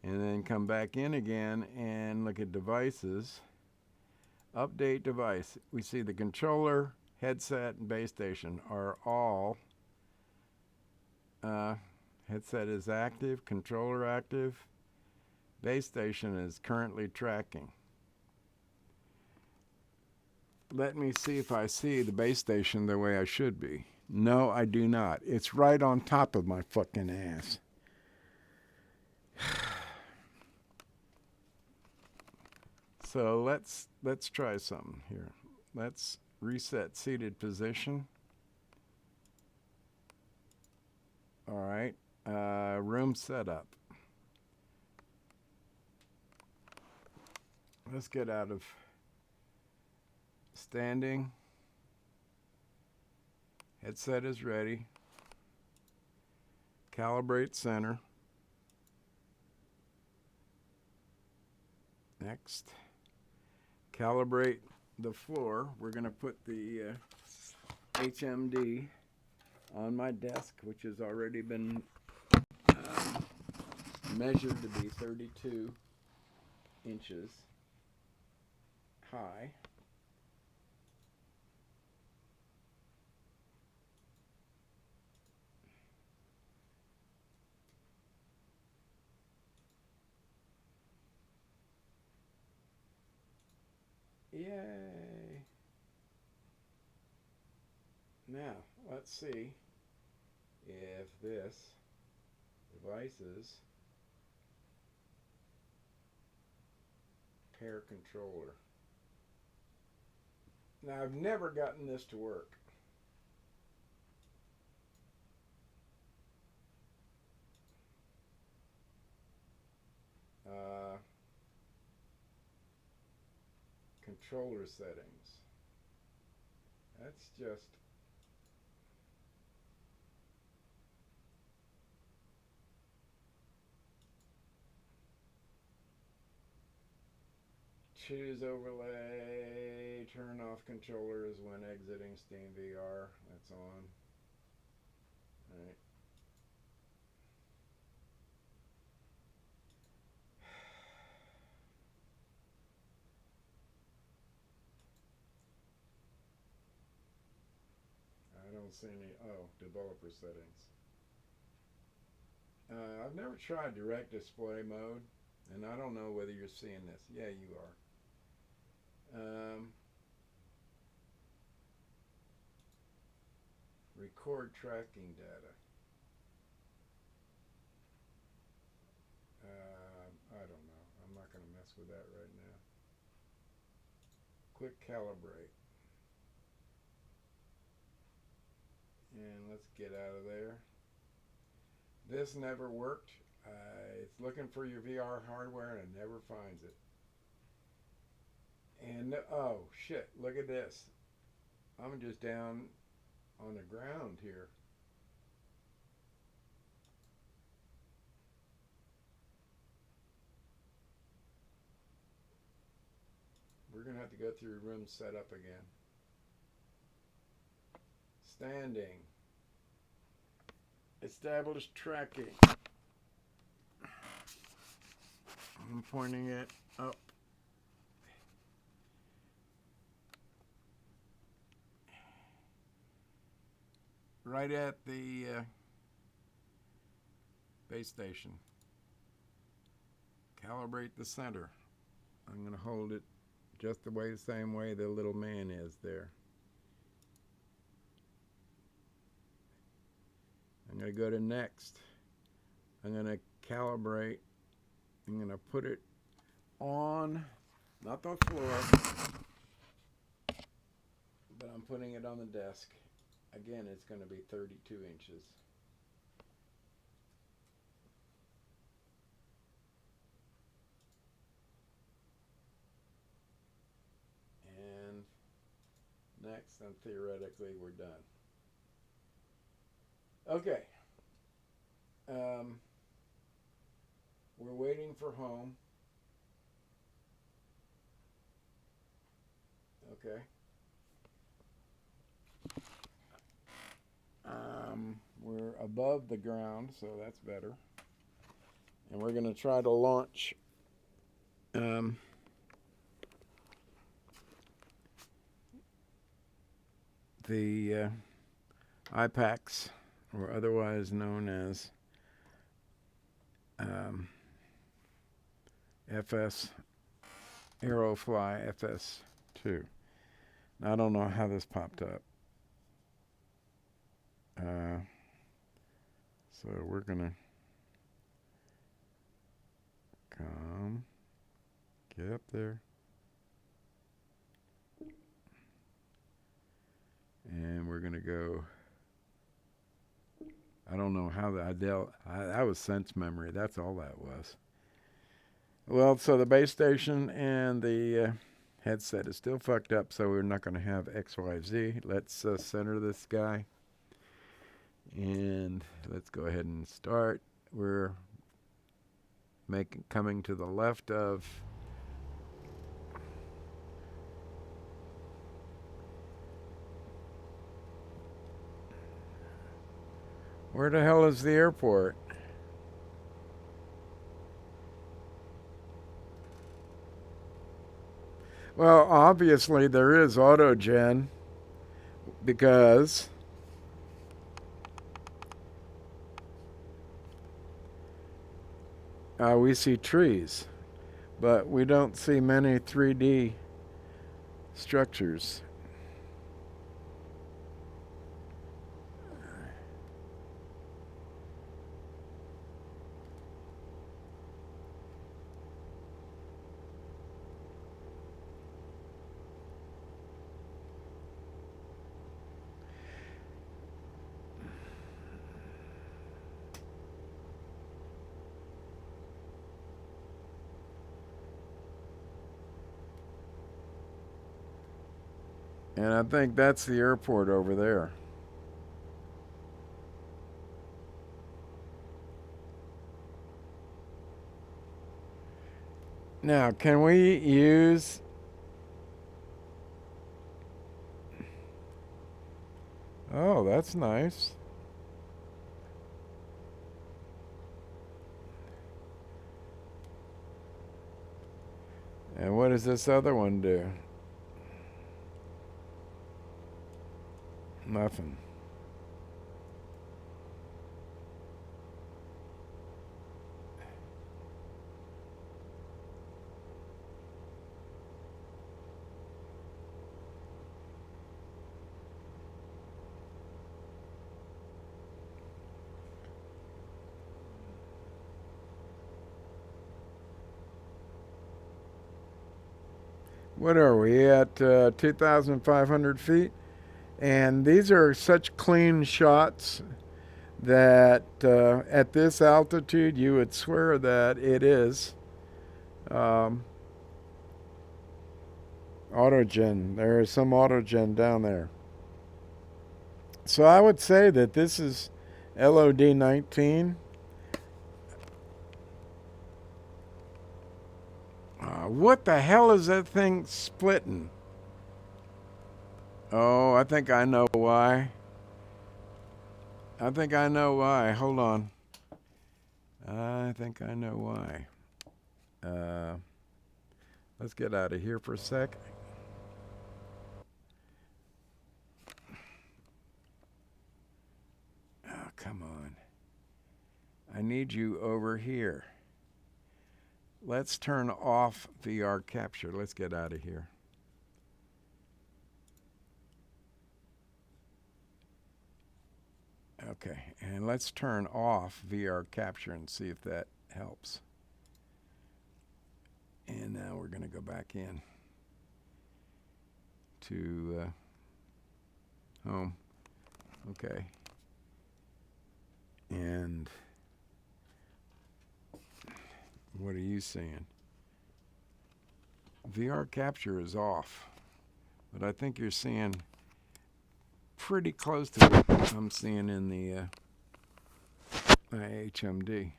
Speaker 1: and then come back in again and look at devices, update device. We see the controller, headset, and base station are all headset is active, controller active, base station is currently tracking. Let me see if I see the base station the way I should be. No, I do not. It's right on top of my fucking ass. So let's try something here. Let's reset seated position. All right, room setup. Let's get out of standing. Headset is ready. Calibrate center. Next. Calibrate the floor. We're going to put the HMD on my desk, which has already been measured to be 32 inches high. Yay! Now, let's see if this device's pair controller. Now, I've never gotten this to work. Controller settings. That's just choose overlay, turn off controllers when exiting Steam VR. That's on. All right. I don't see any, developer settings. I've never tried direct display mode, and I don't know whether you're seeing this. Yeah, you are. Record tracking data. I don't know. I'm not going to mess with that right now. Click calibrate. And let's get out of there. This never worked. It's looking for your VR hardware and it never finds it. And oh shit, look at this. I'm just down on the ground here. We're going to have to go through room setup again. Standing. establish tracking. I'm pointing it up. Right at the base station. Calibrate the center. I'm going to hold it just the same way the little man is there. I'm going to go to next. I'm going to calibrate. I'm going to put it on, not the floor, but I'm putting it on the desk. Again, it's going to be 32 inches. And next, and theoretically, we're done. Okay. We're waiting for home. Okay. We're above the ground, so that's better. And we're going to try to launch the IPAX, or otherwise known as Aerofly FS2. Now, I don't know how this popped up. So we're gonna come, get up there, and we're gonna go. I don't know how that was sense memory. That's all that was. Well, so the base station and the headset is still fucked up, so we're not going to have XYZ. Let's center this guy. And let's go ahead and start. We're coming to the left of where the hell is the airport? Well, obviously there is autogen because we see trees, but we don't see many 3D structures. And I think that's the airport over there. Now, can we use... Oh, that's nice. And what does this other one do? Nothing. What are we at? 2,500 feet? And these are such clean shots that at this altitude you would swear that it is autogen. There is some autogen down there. So I would say that this is LOD-19. What the hell is that thing splitting? Oh, I think I know why. I think I know why. Hold on. I think I know why. Let's get out of here for a sec. Oh, come on. I need you over here. Let's turn off VR capture. Let's get out of here. Okay, and let's turn off VR capture and see if that helps. And now we're going to go back in to home. Okay. And what are you seeing? VR capture is off, but I think you're seeing pretty close to what I'm seeing in the HMD.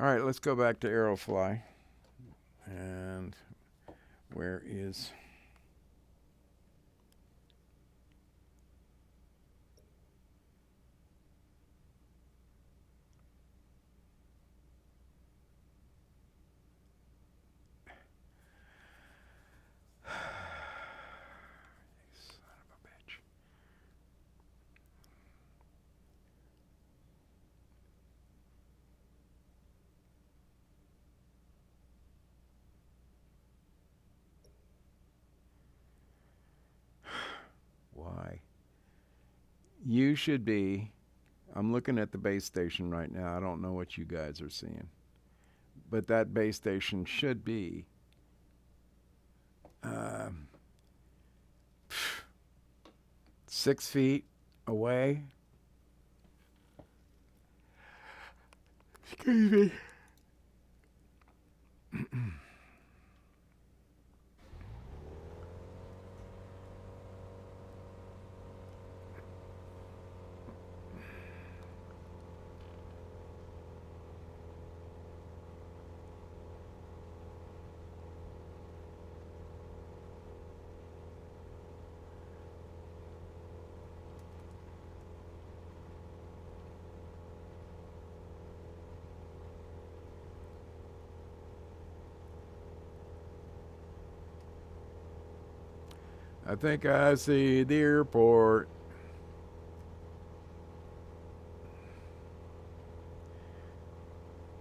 Speaker 1: All right, let's go back to Aerofly. And where is... Son of a bitch. Why? You should be... I'm looking at the base station right now. I don't know what you guys are seeing. But that base station should be 6 feet away. Excuse me. I think I see the airport.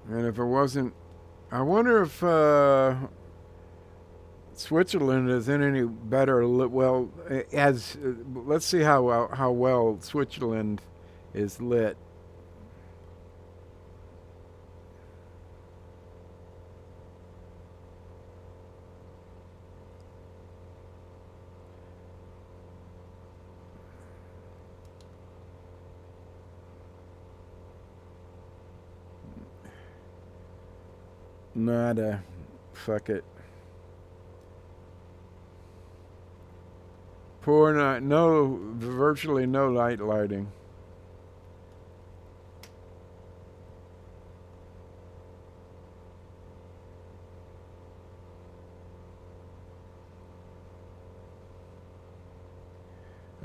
Speaker 1: And if it wasn't... I wonder if Switzerland is in any better... Well, as let's see how well Switzerland is lit. Nada. Fuck it. Poor night. No, virtually no night lighting.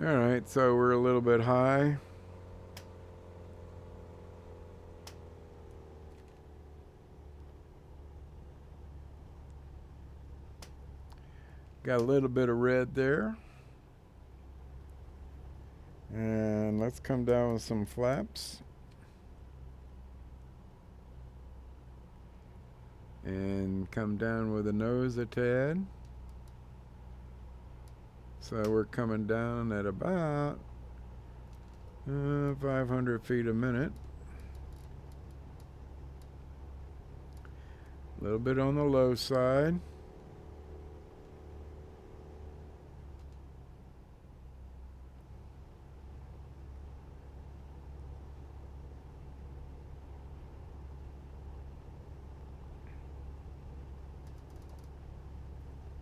Speaker 1: All right, so we're a little bit high. Got a little bit of red there. And let's come down with some flaps. And come down with the nose a tad. So we're coming down at about 500 feet a minute. A little bit on the low side.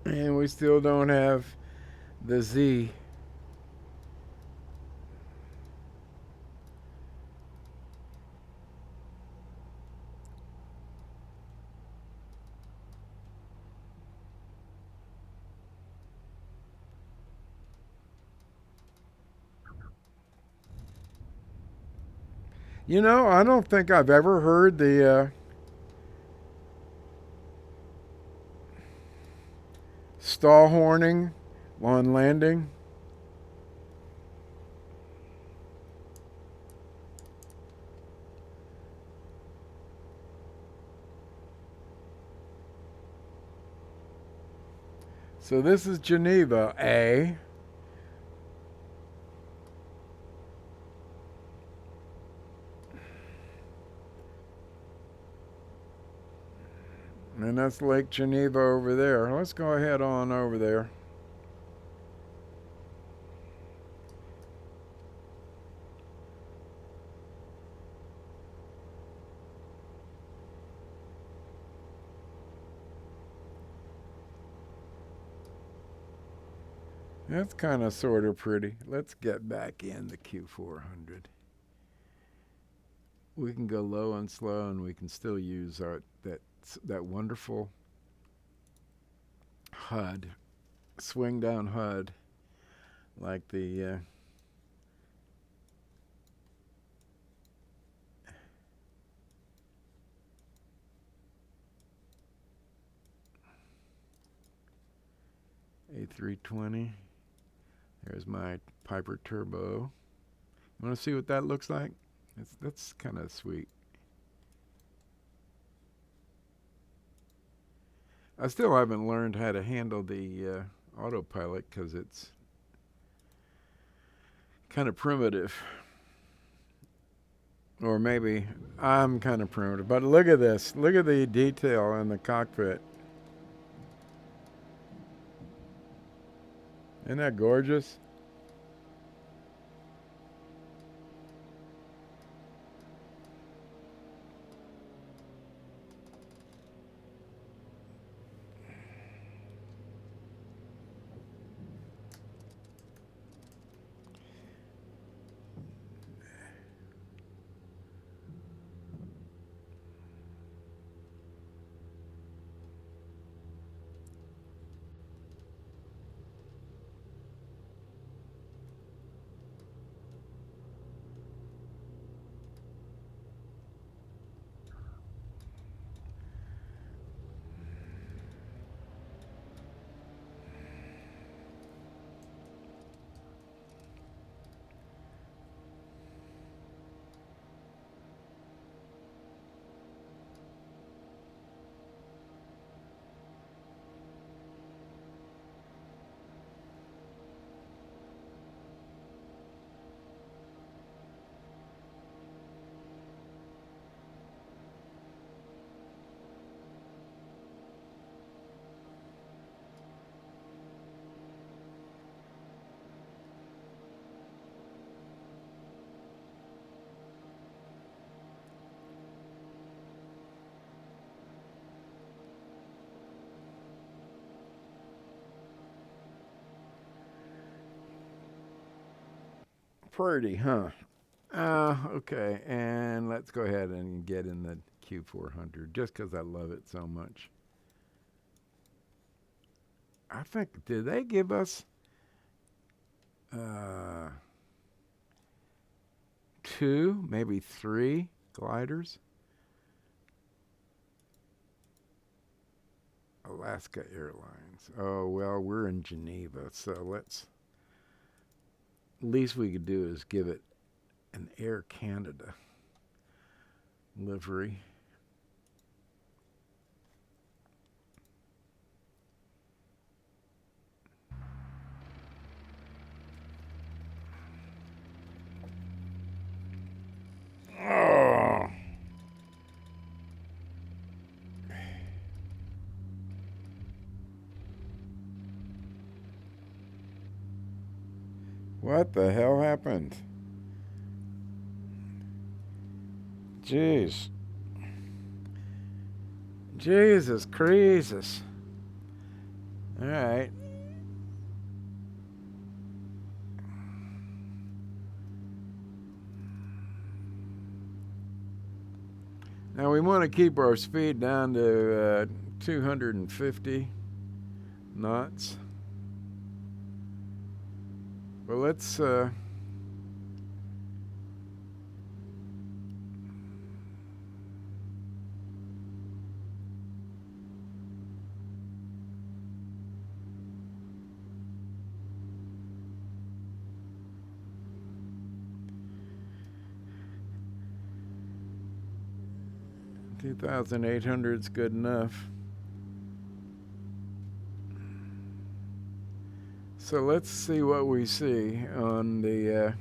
Speaker 1: And we still don't have the Z. You know, I don't think I've ever heard the stall horning on landing. So this is Geneva A. And that's Lake Geneva over there. Let's go ahead on over there. That's kind of sort of pretty. Let's get back in the Q400. We can go low and slow, and we can still use that wonderful HUD, swing down HUD, like the A320. There's my Piper Turbo. You want to see what that looks like? That's kind of sweet. I still haven't learned how to handle the autopilot because it's kind of primitive. Or maybe I'm kind of primitive. But look at this. Look at the detail in the cockpit. Isn't that gorgeous? Pretty, huh? Okay, and let's go ahead and get in the Q400 just because I love it so much. I think, did they give us 2, maybe 3 gliders? Alaska Airlines. Oh, well, we're in Geneva, so let's... least we could do is give it an Air Canada livery. Oh. What the hell happened? Jeez. Jesus Christus. All right. Now we want to keep our speed down to 250 knots. Well, let's 2,800 is good enough. So let's see what we see on the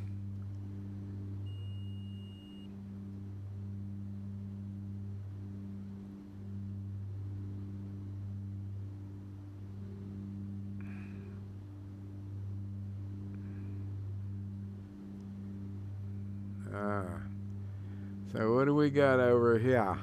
Speaker 1: so what do we got over here?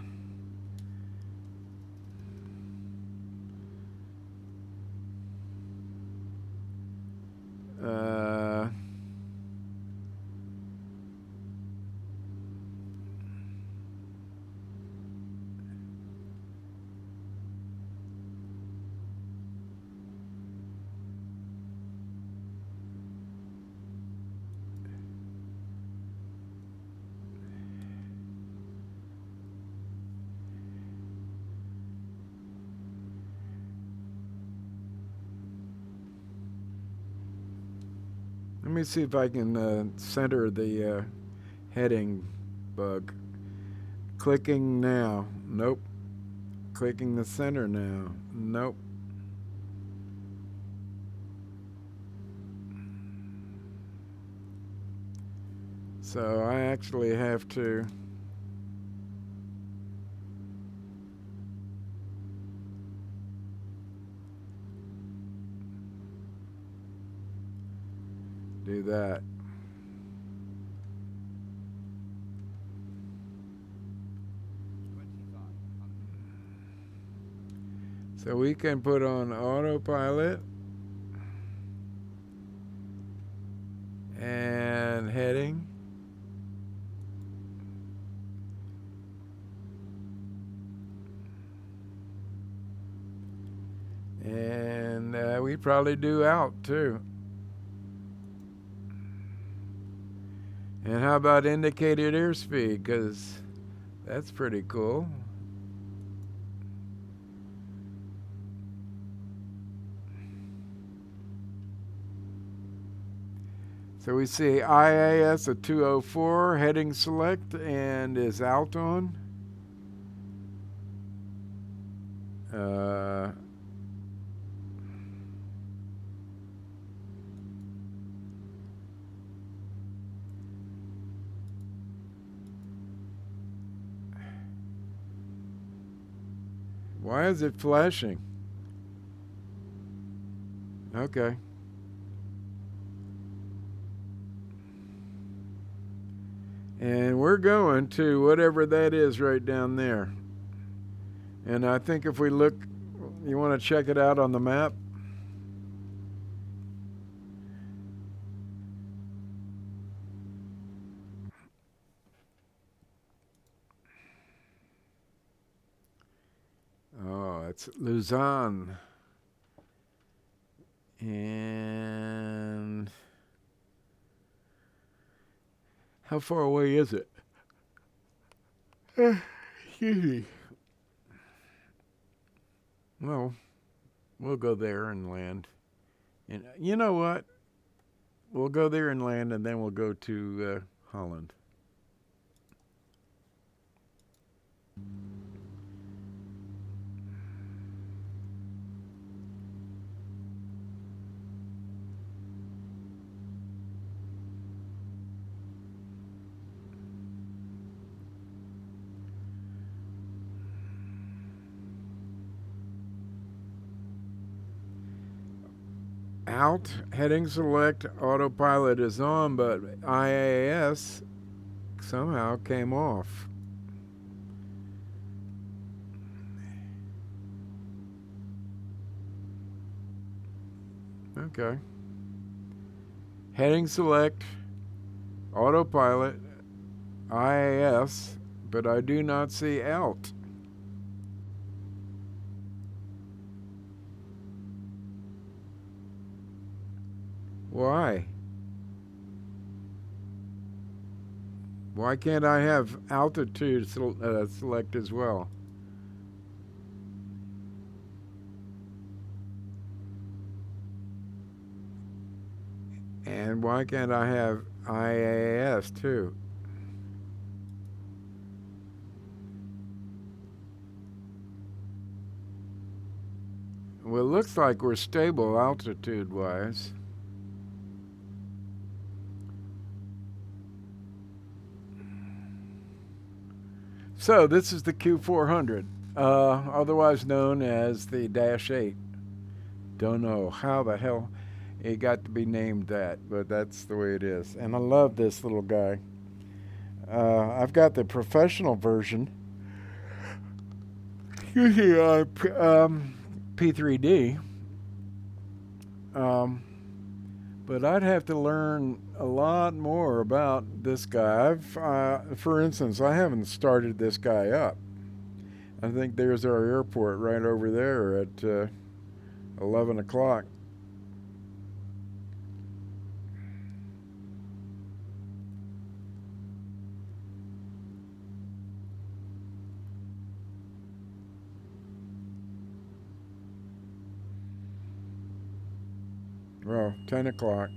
Speaker 1: Let me see if I can center the heading bug. Clicking now. Nope. Clicking the center now. Nope. So I actually have to do that. So we can put on autopilot and heading. And we probably do out too. And how about indicated airspeed? Because that's pretty cool. So we see IAS at 204, heading select, and is out on. Why is it flashing? Okay. And we're going to whatever that is right down there. And I think if we look, you want to check it out on the map? Oh, it's Lausanne. And how far away is it? Excuse me. Well, we'll go there and land. And you know what? We'll go there and land, and then we'll go to Holland. Out, heading select, autopilot is on, but IAS somehow came off. Okay. Heading select, autopilot, IAS, but I do not see out. Why? Why can't I have altitude select as well? And why can't I have IAS too? Well, it looks like we're stable altitude-wise. So this is the Q400, otherwise known as the Dash8. Don't know how the hell it got to be named that, but that's the way it is. And I love this little guy. I've got the professional version. Usually P3D. But I'd have to learn a lot more about this guy. For instance, I haven't started this guy up. I think there's our airport right over there at 11 o'clock. Well, 10 o'clock.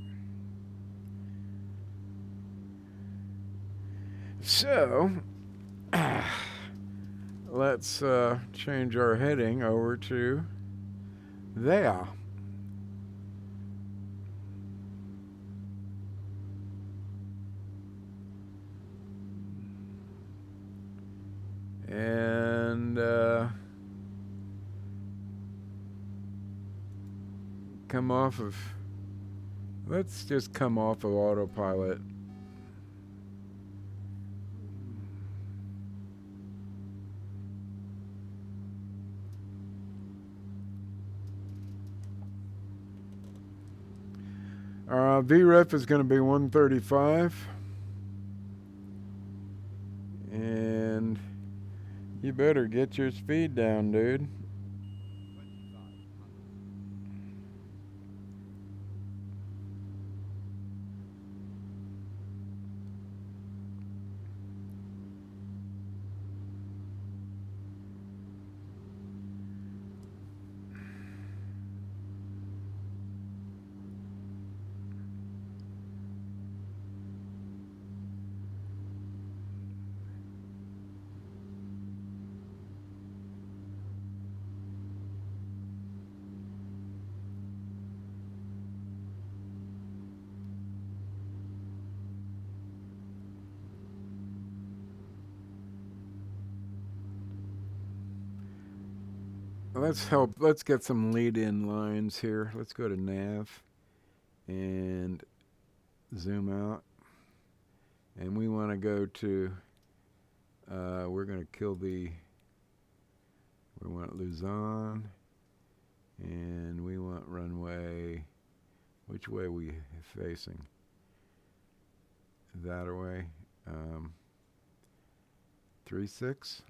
Speaker 1: So, let's change our heading over to there. And come off of, let's just come off of autopilot. VREF is going to be 135. And you better get your speed down, dude. Let's get some lead-in lines here. Let's go to nav and zoom out. And we want to go to, we're going to kill we want Luzon, and we want runway, which way are we facing? That way, 36.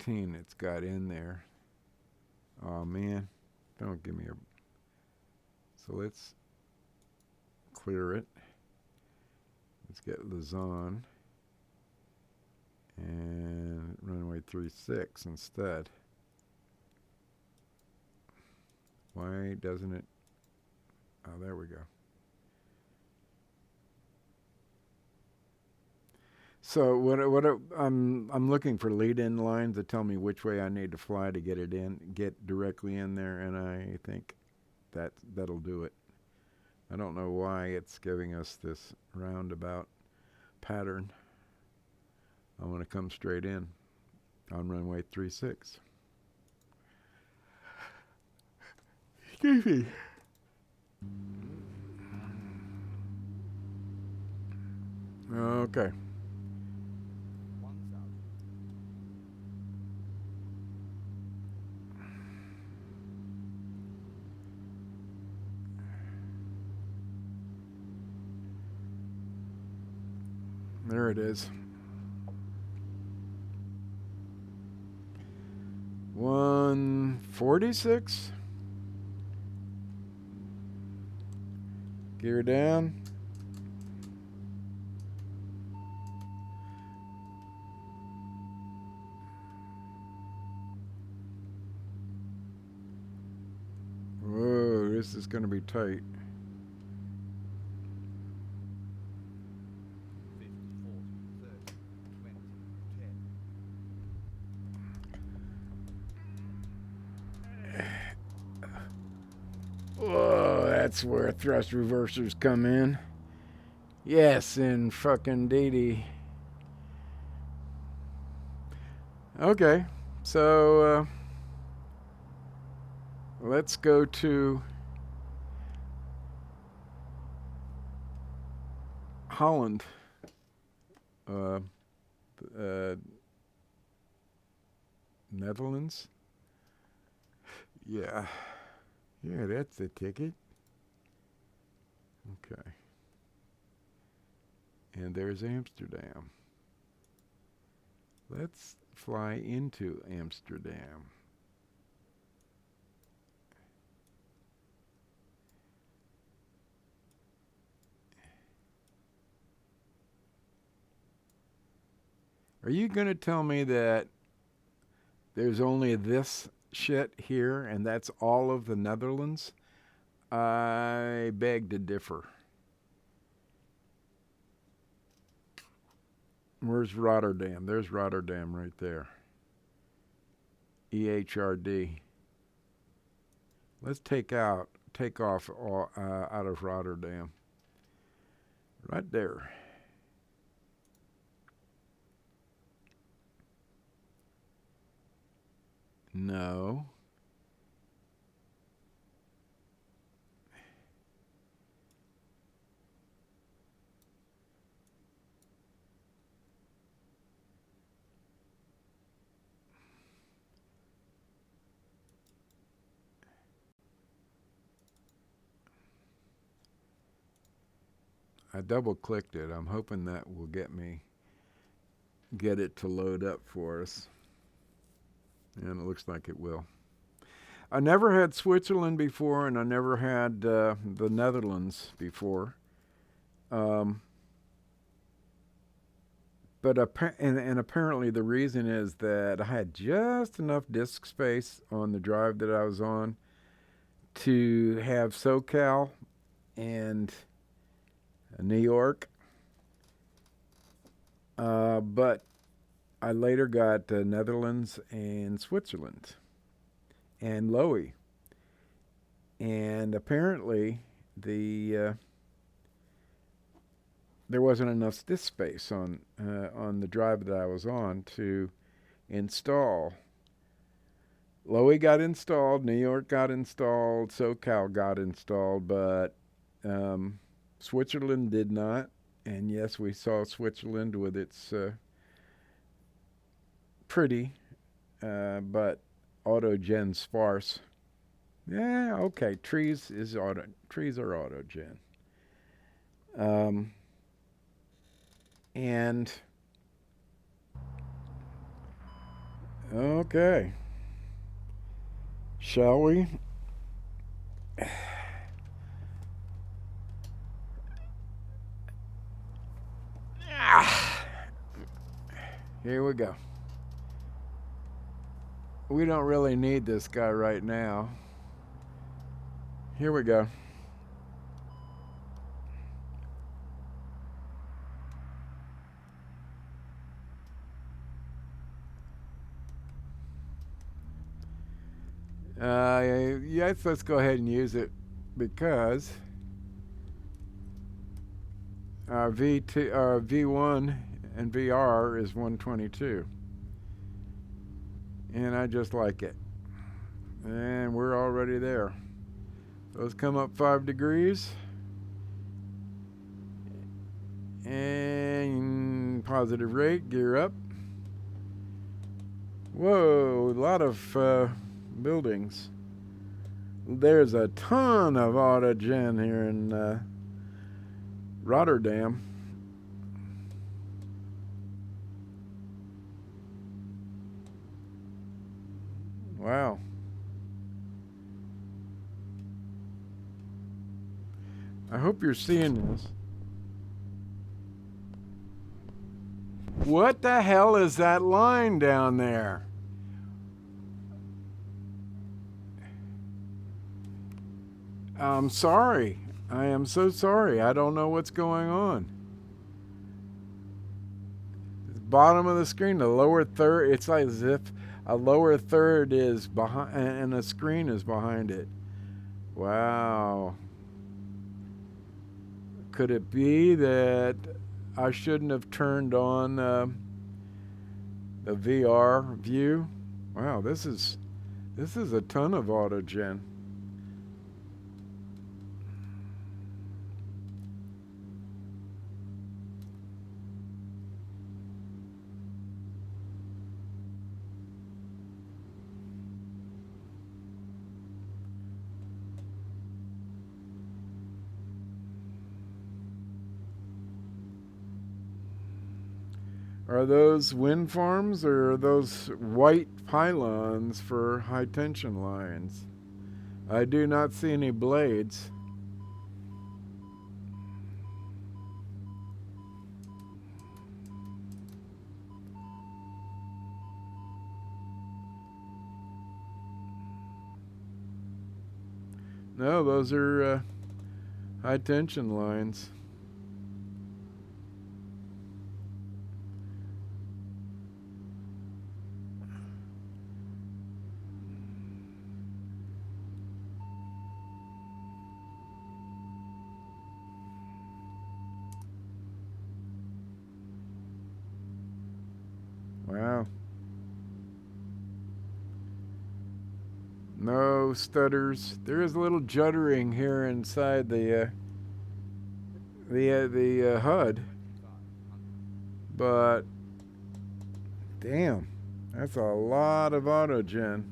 Speaker 1: It's got in there. Oh man, don't give me a. So let's clear it. Let's get Luzon and runway 36 instead. Why doesn't it? Oh, there we go. So I'm looking for lead-in lines that tell me which way I need to fly to get directly in there, and I think that'll do it. I don't know why it's giving us this roundabout pattern. I want to come straight in on runway 36. Excuse me. Okay. There it is. 146. Gear down. Whoa, this is going to be tight. that's where thrust reversers come in. Yes, in fucking DD. Okay, so let's go to Holland. Netherlands. Yeah, that's the ticket. Okay. And there's Amsterdam. Let's fly into Amsterdam. Are you going to tell me that there's only this shit here and that's all of the Netherlands? I beg to differ. Where's Rotterdam? There's Rotterdam right there. EHRD. Let's take off out of Rotterdam. Right there. No. I double clicked it. I'm hoping that will get it to load up for us. And it looks like it will. I never had Switzerland before, and I never had the Netherlands before. But apparently the reason is that I had just enough disk space on the drive that I was on to have SoCal and New York. But I later got Netherlands and Switzerland and LOWI. And apparently there wasn't enough disk space on the drive that I was on to install. LOWI got installed, New York got installed, SoCal got installed, but Switzerland did not. And yes, we saw Switzerland with its pretty, but auto-gen sparse. Yeah, okay, trees are auto-gen. And okay, shall we? Here we go. We don't really need this guy right now. Here we go. Yes, let's go ahead and use it because our V1 and VR is 122. And I just like it. And we're already there. Let's come up 5 degrees. And positive rate, gear up. Whoa, a lot of buildings. There's a ton of auto-gen here in Rotterdam. Wow. I hope you're seeing this. What the hell is that line down there? I'm sorry. I am so sorry. I don't know what's going on. The bottom of the screen, the lower third, it's like as if a lower third is behind and a screen is behind it. Wow. Could it be that I shouldn't have turned on the VR view? Wow, this is a ton of autogen. Are those wind farms or are those white pylons for high tension lines? I do not see any blades. No, those are high tension lines. Wow. No stutters. There is a little juddering here inside the HUD, but damn, that's a lot of autogen,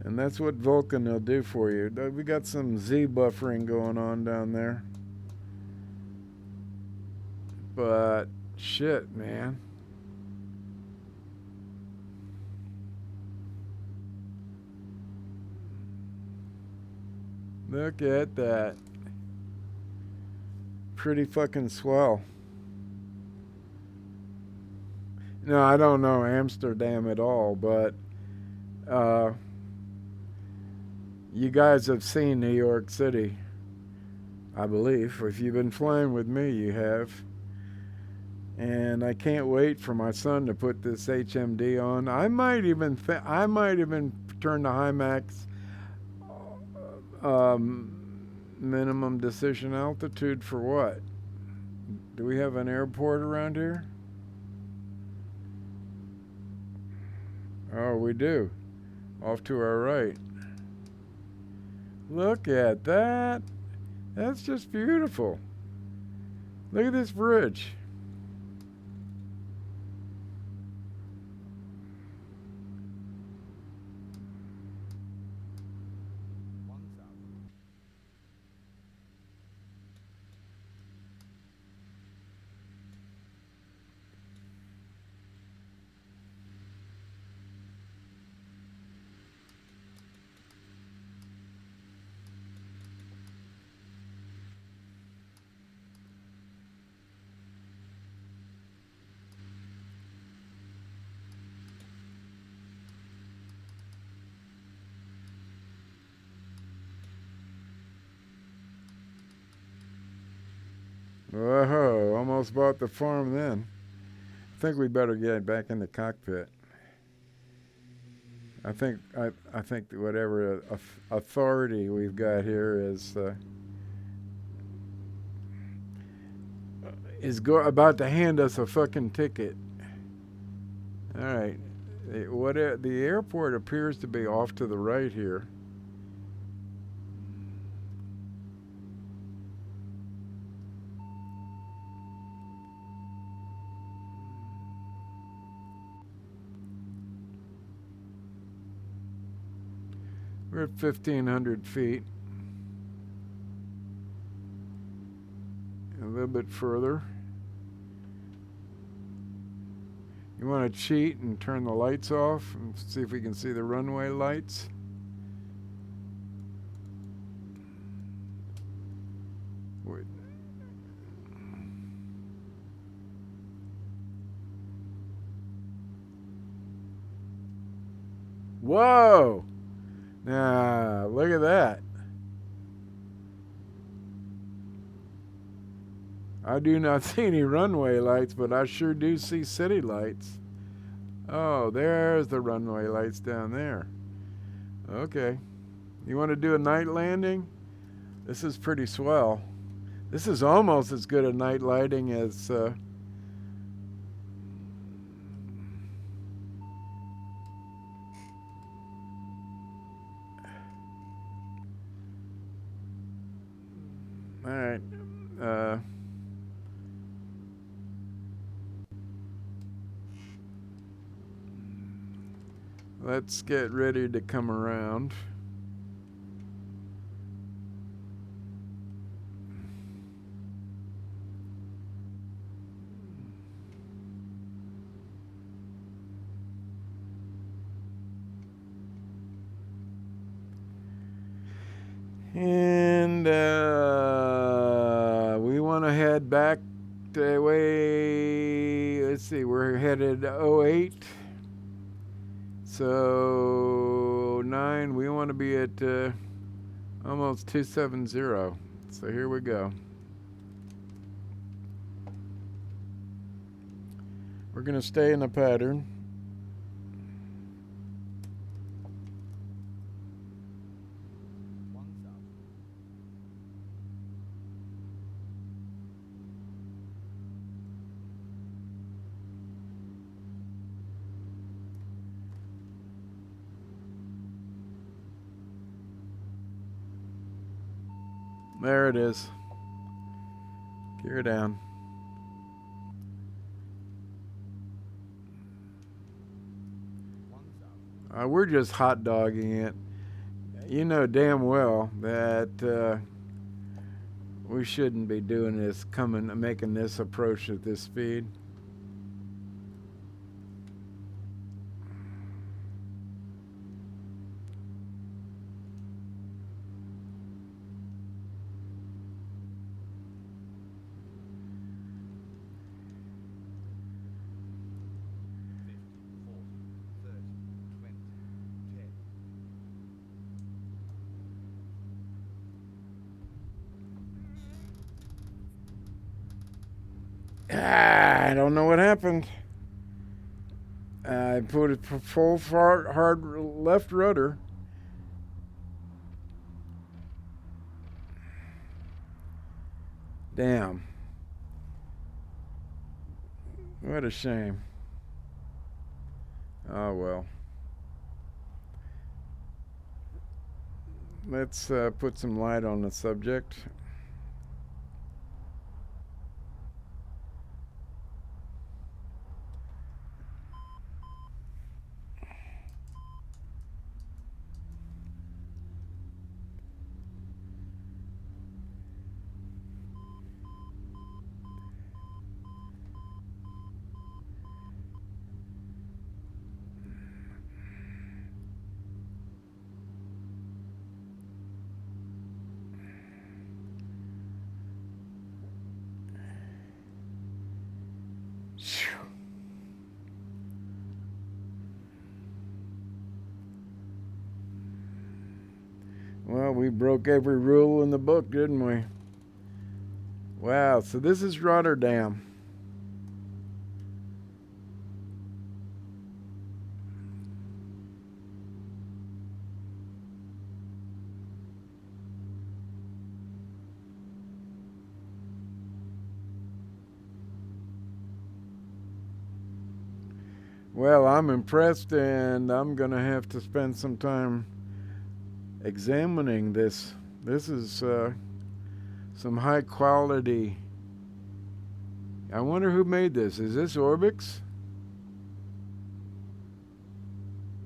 Speaker 1: and that's what Vulkan will do for you. We got some Z buffering going on down there, but shit, man. Look at that. Pretty fucking swell. No, I don't know Amsterdam at all, but you guys have seen New York City, I believe. If you've been flying with me, you have. And I can't wait for my son to put this HMD on. I might even turn the HIMAX minimum decision altitude for what? Do we have an airport around here? Oh, we do. Off to our right. Look at that. That's just beautiful. Look at this bridge. Whoa, almost bought the farm then. I think we better get back in the cockpit. I think whatever authority we've got here is about to hand us a fucking ticket. All right. The airport appears to be off to the right here. We're at 1,500 feet. A little bit further. You want to cheat and turn the lights off and see if we can see the runway lights? Wait. Whoa! Nah, look at that. I do not see any runway lights, but I sure do see city lights. Oh, there's the runway lights down there. Okay. You want to do a night landing? This is pretty swell. This is almost as good a night lighting as all right. Let's get ready to come around. And we want to head back the way, let's see, we're headed 08. So 9, we want to be at almost 270. So here we go. We're going to stay in the pattern. There it is. Gear down. We're just hot dogging it. You know damn well that we shouldn't be doing this, making this approach at this speed. I don't know what happened. I put it full hard left rudder. Damn. What a shame. Oh well. Let's put some light on the subject. Well, we broke every rule in the book, didn't we? Wow, so this is Rotterdam. Well, I'm impressed, and I'm going to have to spend some time examining this. This is some high quality. I wonder who made this. Is this OrbX?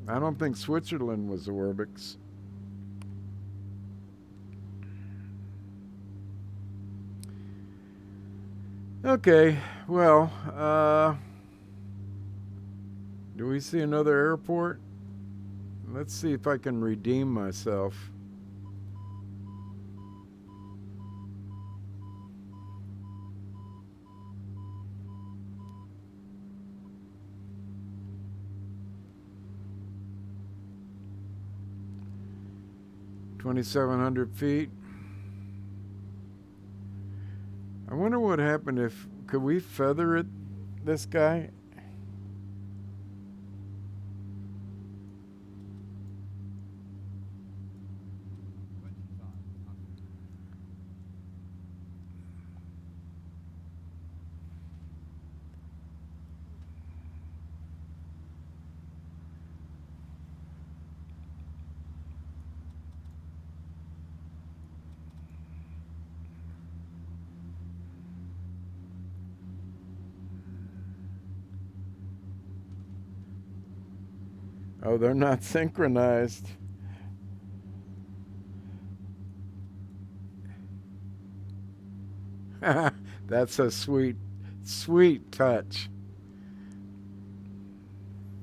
Speaker 1: I don't think Switzerland was OrbX. Okay, well, do we see another airport? Let's see if I can redeem myself. $2,700 feet. I wonder what happened if, could we feather it, this guy? Oh, they're not synchronized. That's a sweet, sweet touch.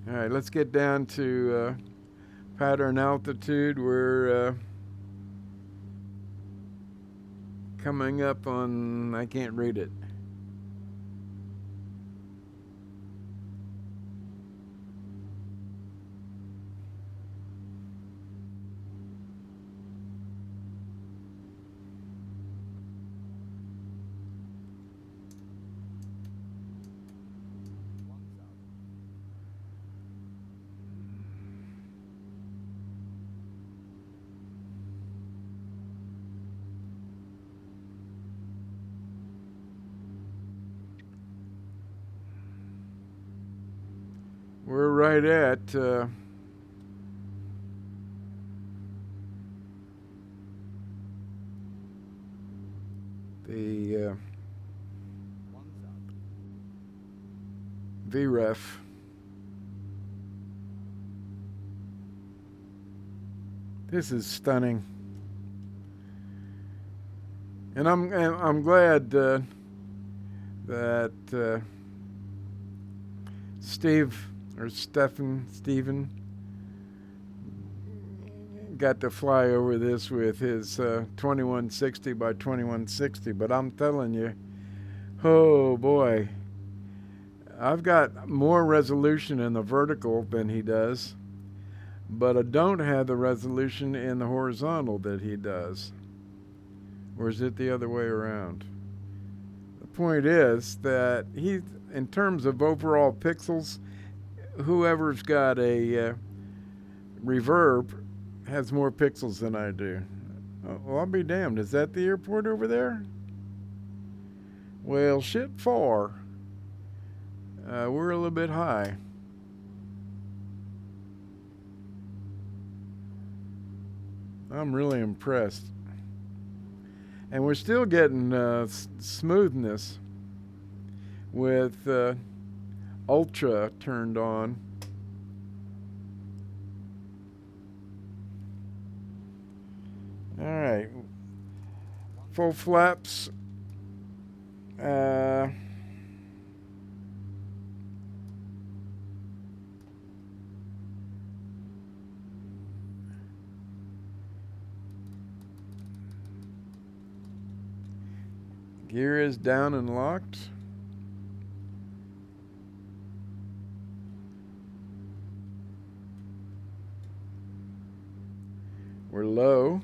Speaker 1: All right, let's get down to pattern altitude. We're coming up on, I can't read it. We're right at the VREF. This is stunning, and I'm glad that Stephen got to fly over this with his 2160 by 2160. But I'm telling you, oh boy, I've got more resolution in the vertical than he does, but I don't have the resolution in the horizontal that he does. Or is it the other way around? The point is that he, in terms of overall pixels, whoever's got a reverb has more pixels than I do. Well, I'll be damned. Is that the airport over there? Well, shit far. We're a little bit high. I'm really impressed. And we're still getting smoothness with Ultra turned on. All right. Full flaps. Gear is down and locked. We're low.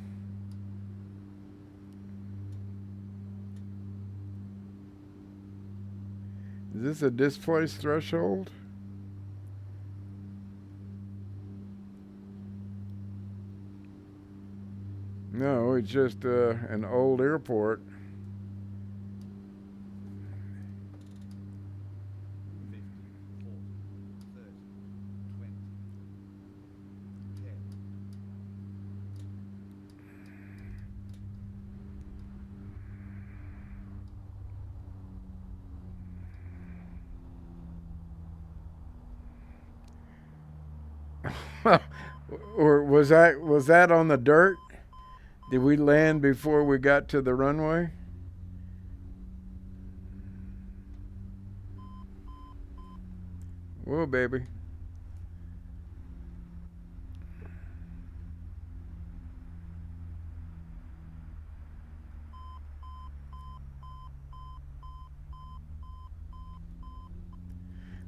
Speaker 1: Is this a displaced threshold? No, it's just an old airport. Or was that on the dirt? Did we land before we got to the runway? Whoa, baby.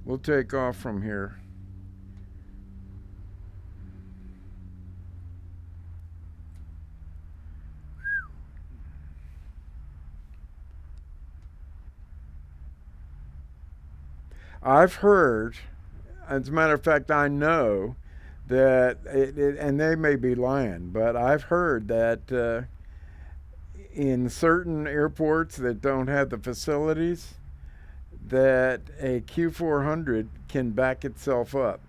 Speaker 1: We'll take off from here. I've heard, as a matter of fact, I know that, and they may be lying, but I've heard that in certain airports that don't have the facilities, that a Q400 can back itself up.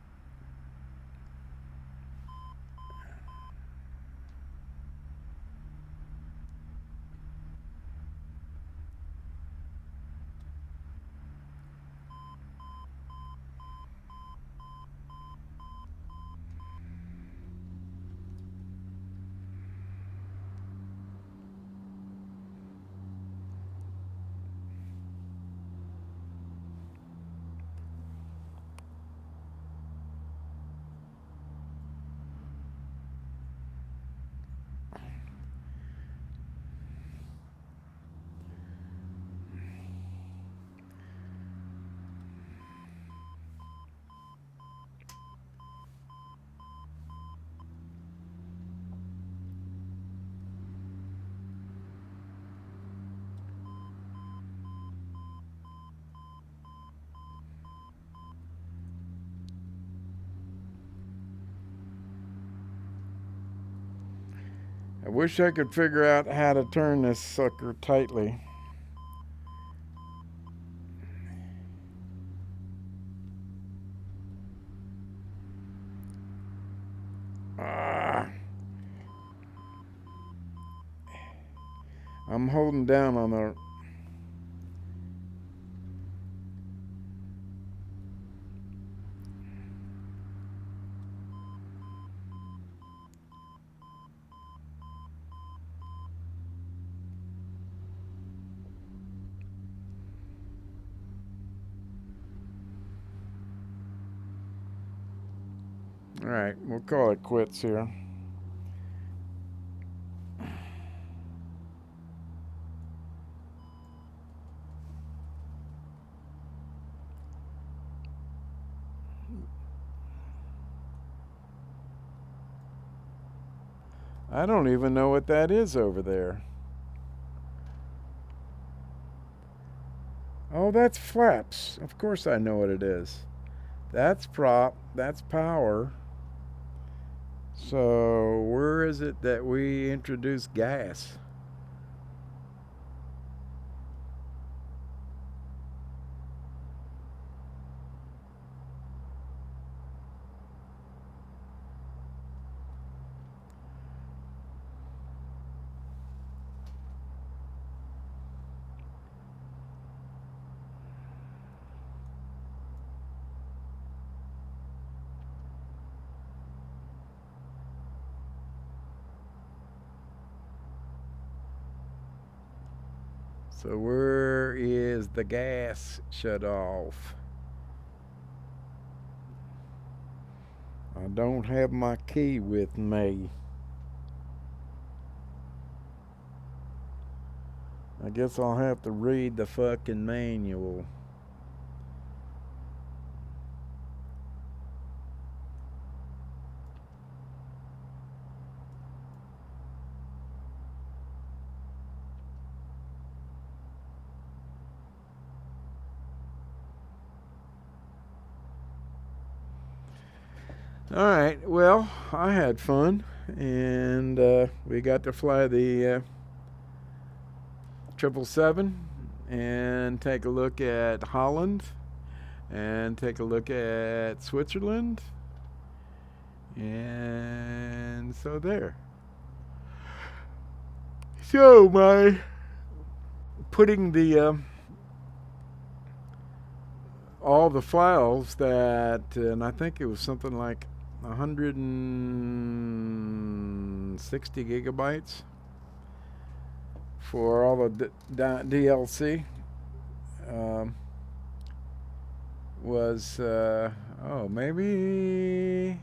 Speaker 1: I wish I could figure out how to turn this sucker tightly. I'm holding down on the... All right, we'll call it quits here. I don't even know what that is over there. Oh, that's flaps. Of course I know what it is. That's prop, that's power. So where is it that we introduce gas? So where is the gas shut off? I don't have my key with me. I guess I'll have to read the fucking manual. All right, well, I had fun, and we got to fly the 777 and take a look at Holland and take a look at Switzerland, and so there. So my putting the all the files that, and I think it was something like 160 gigabytes for all the DLC was maybe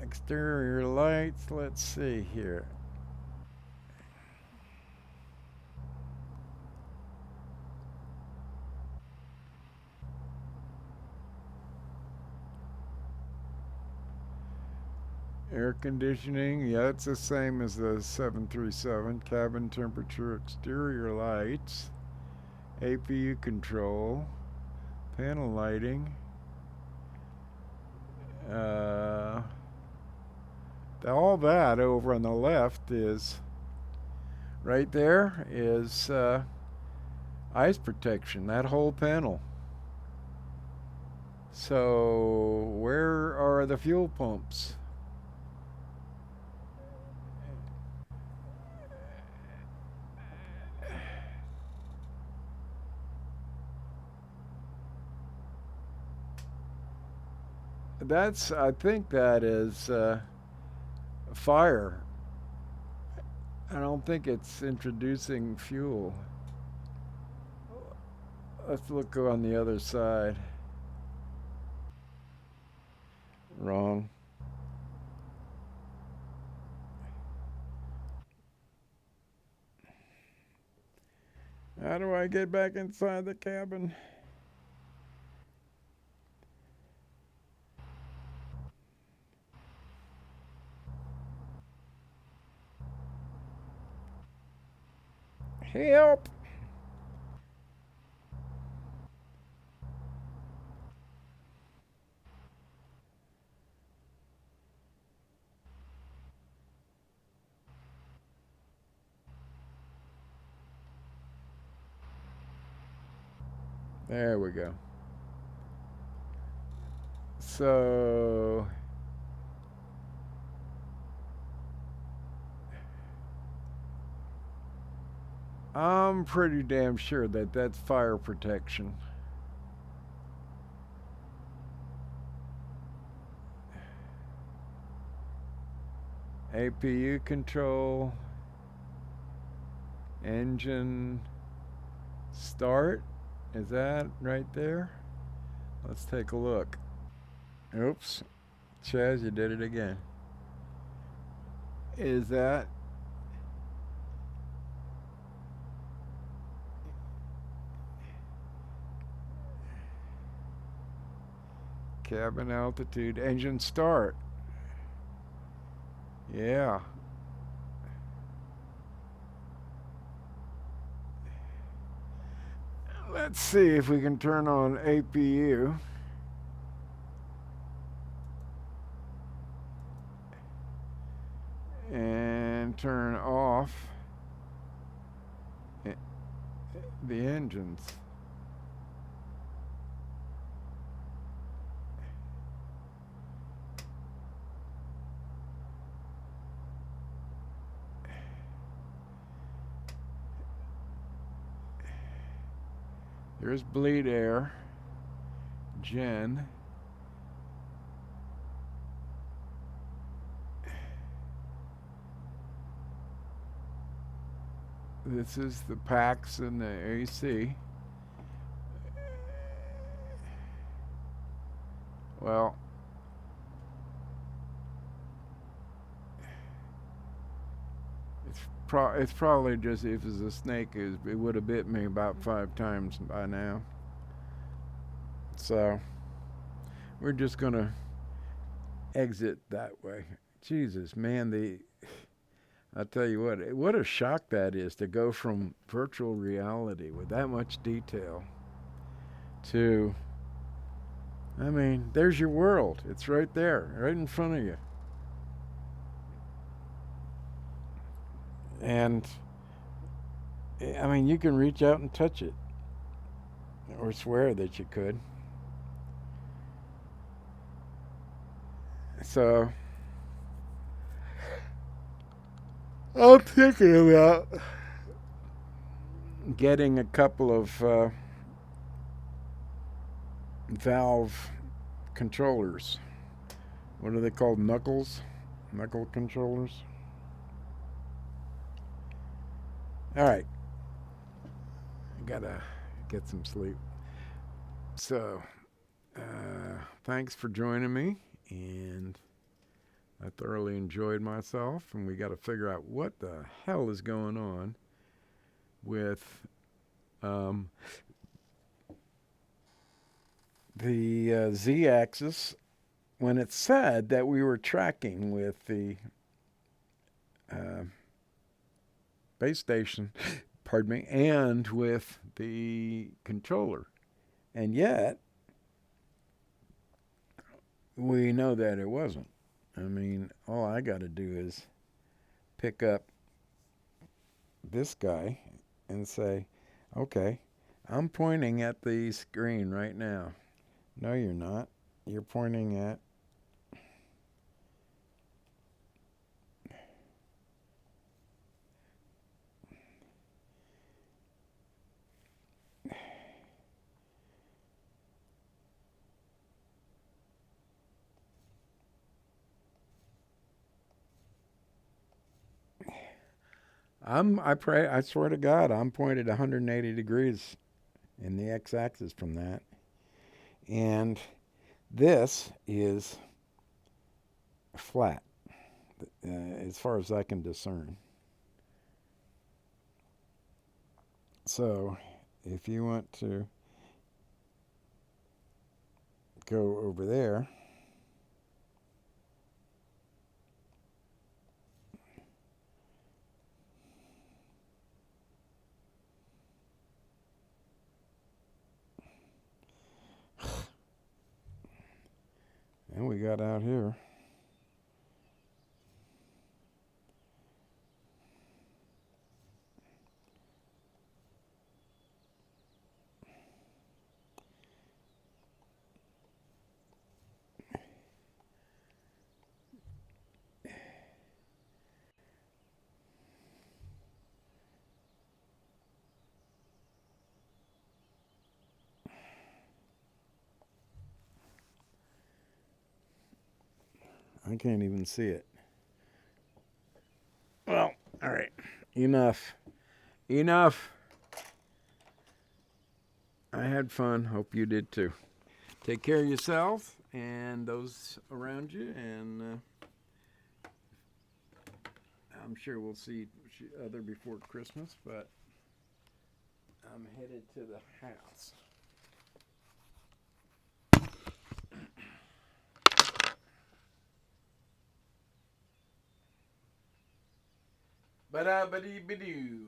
Speaker 1: exterior lights. Let's see here. Air conditioning, yeah, it's the same as the 737. Cabin temperature, exterior lights, APU control, panel lighting. All that over on the left is, right there is ice protection, that whole panel. So where are the fuel pumps? I think that is fire. I don't think it's introducing fuel. Let's look on the other side. Wrong. How do I get back inside the cabin? Help! There we go. So I'm pretty damn sure that that's fire protection. APU control, engine start, is that right there? Let's take a look. Oops, Chaz, you did it again. Is that cabin altitude, engine start? Yeah. Let's see if we can turn on APU. And turn off the engines. There's bleed air, Jen. This is the packs and the AC. Well, it's probably just if it's a snake, it would have bit me about 5 times by now. So we're just gonna exit that way. Jesus, man, I'll tell you what a shock that is to go from virtual reality with that much detail to, I mean, there's your world. It's right there, right in front of you. And, I mean, you can reach out and touch it, or swear that you could. So, I'm thinking about getting a couple of valve controllers. What are they called? Knuckles? Knuckle controllers? Alright. I gotta get some sleep. So, thanks for joining me, and I thoroughly enjoyed myself, and we got to figure out what the hell is going on with the Z-axis when it said that we were tracking with the base station, pardon me, and with the controller. And yet, we know that it wasn't. I mean, all I got to do is pick up this guy and say, okay, I'm pointing at the screen right now. No, you're not. You're pointing at I swear to God, I'm pointed 180 degrees in the x-axis from that. And this is flat, as far as I can discern. So, if you want to go over there, and we got out here. I can't even see it. Well, all right. Enough. Enough. I had fun. Hope you did too. Take care of yourself and those around you, and I'm sure we'll see each other before Christmas, but I'm headed to the house. Ba-da-ba-dee-ba-doo.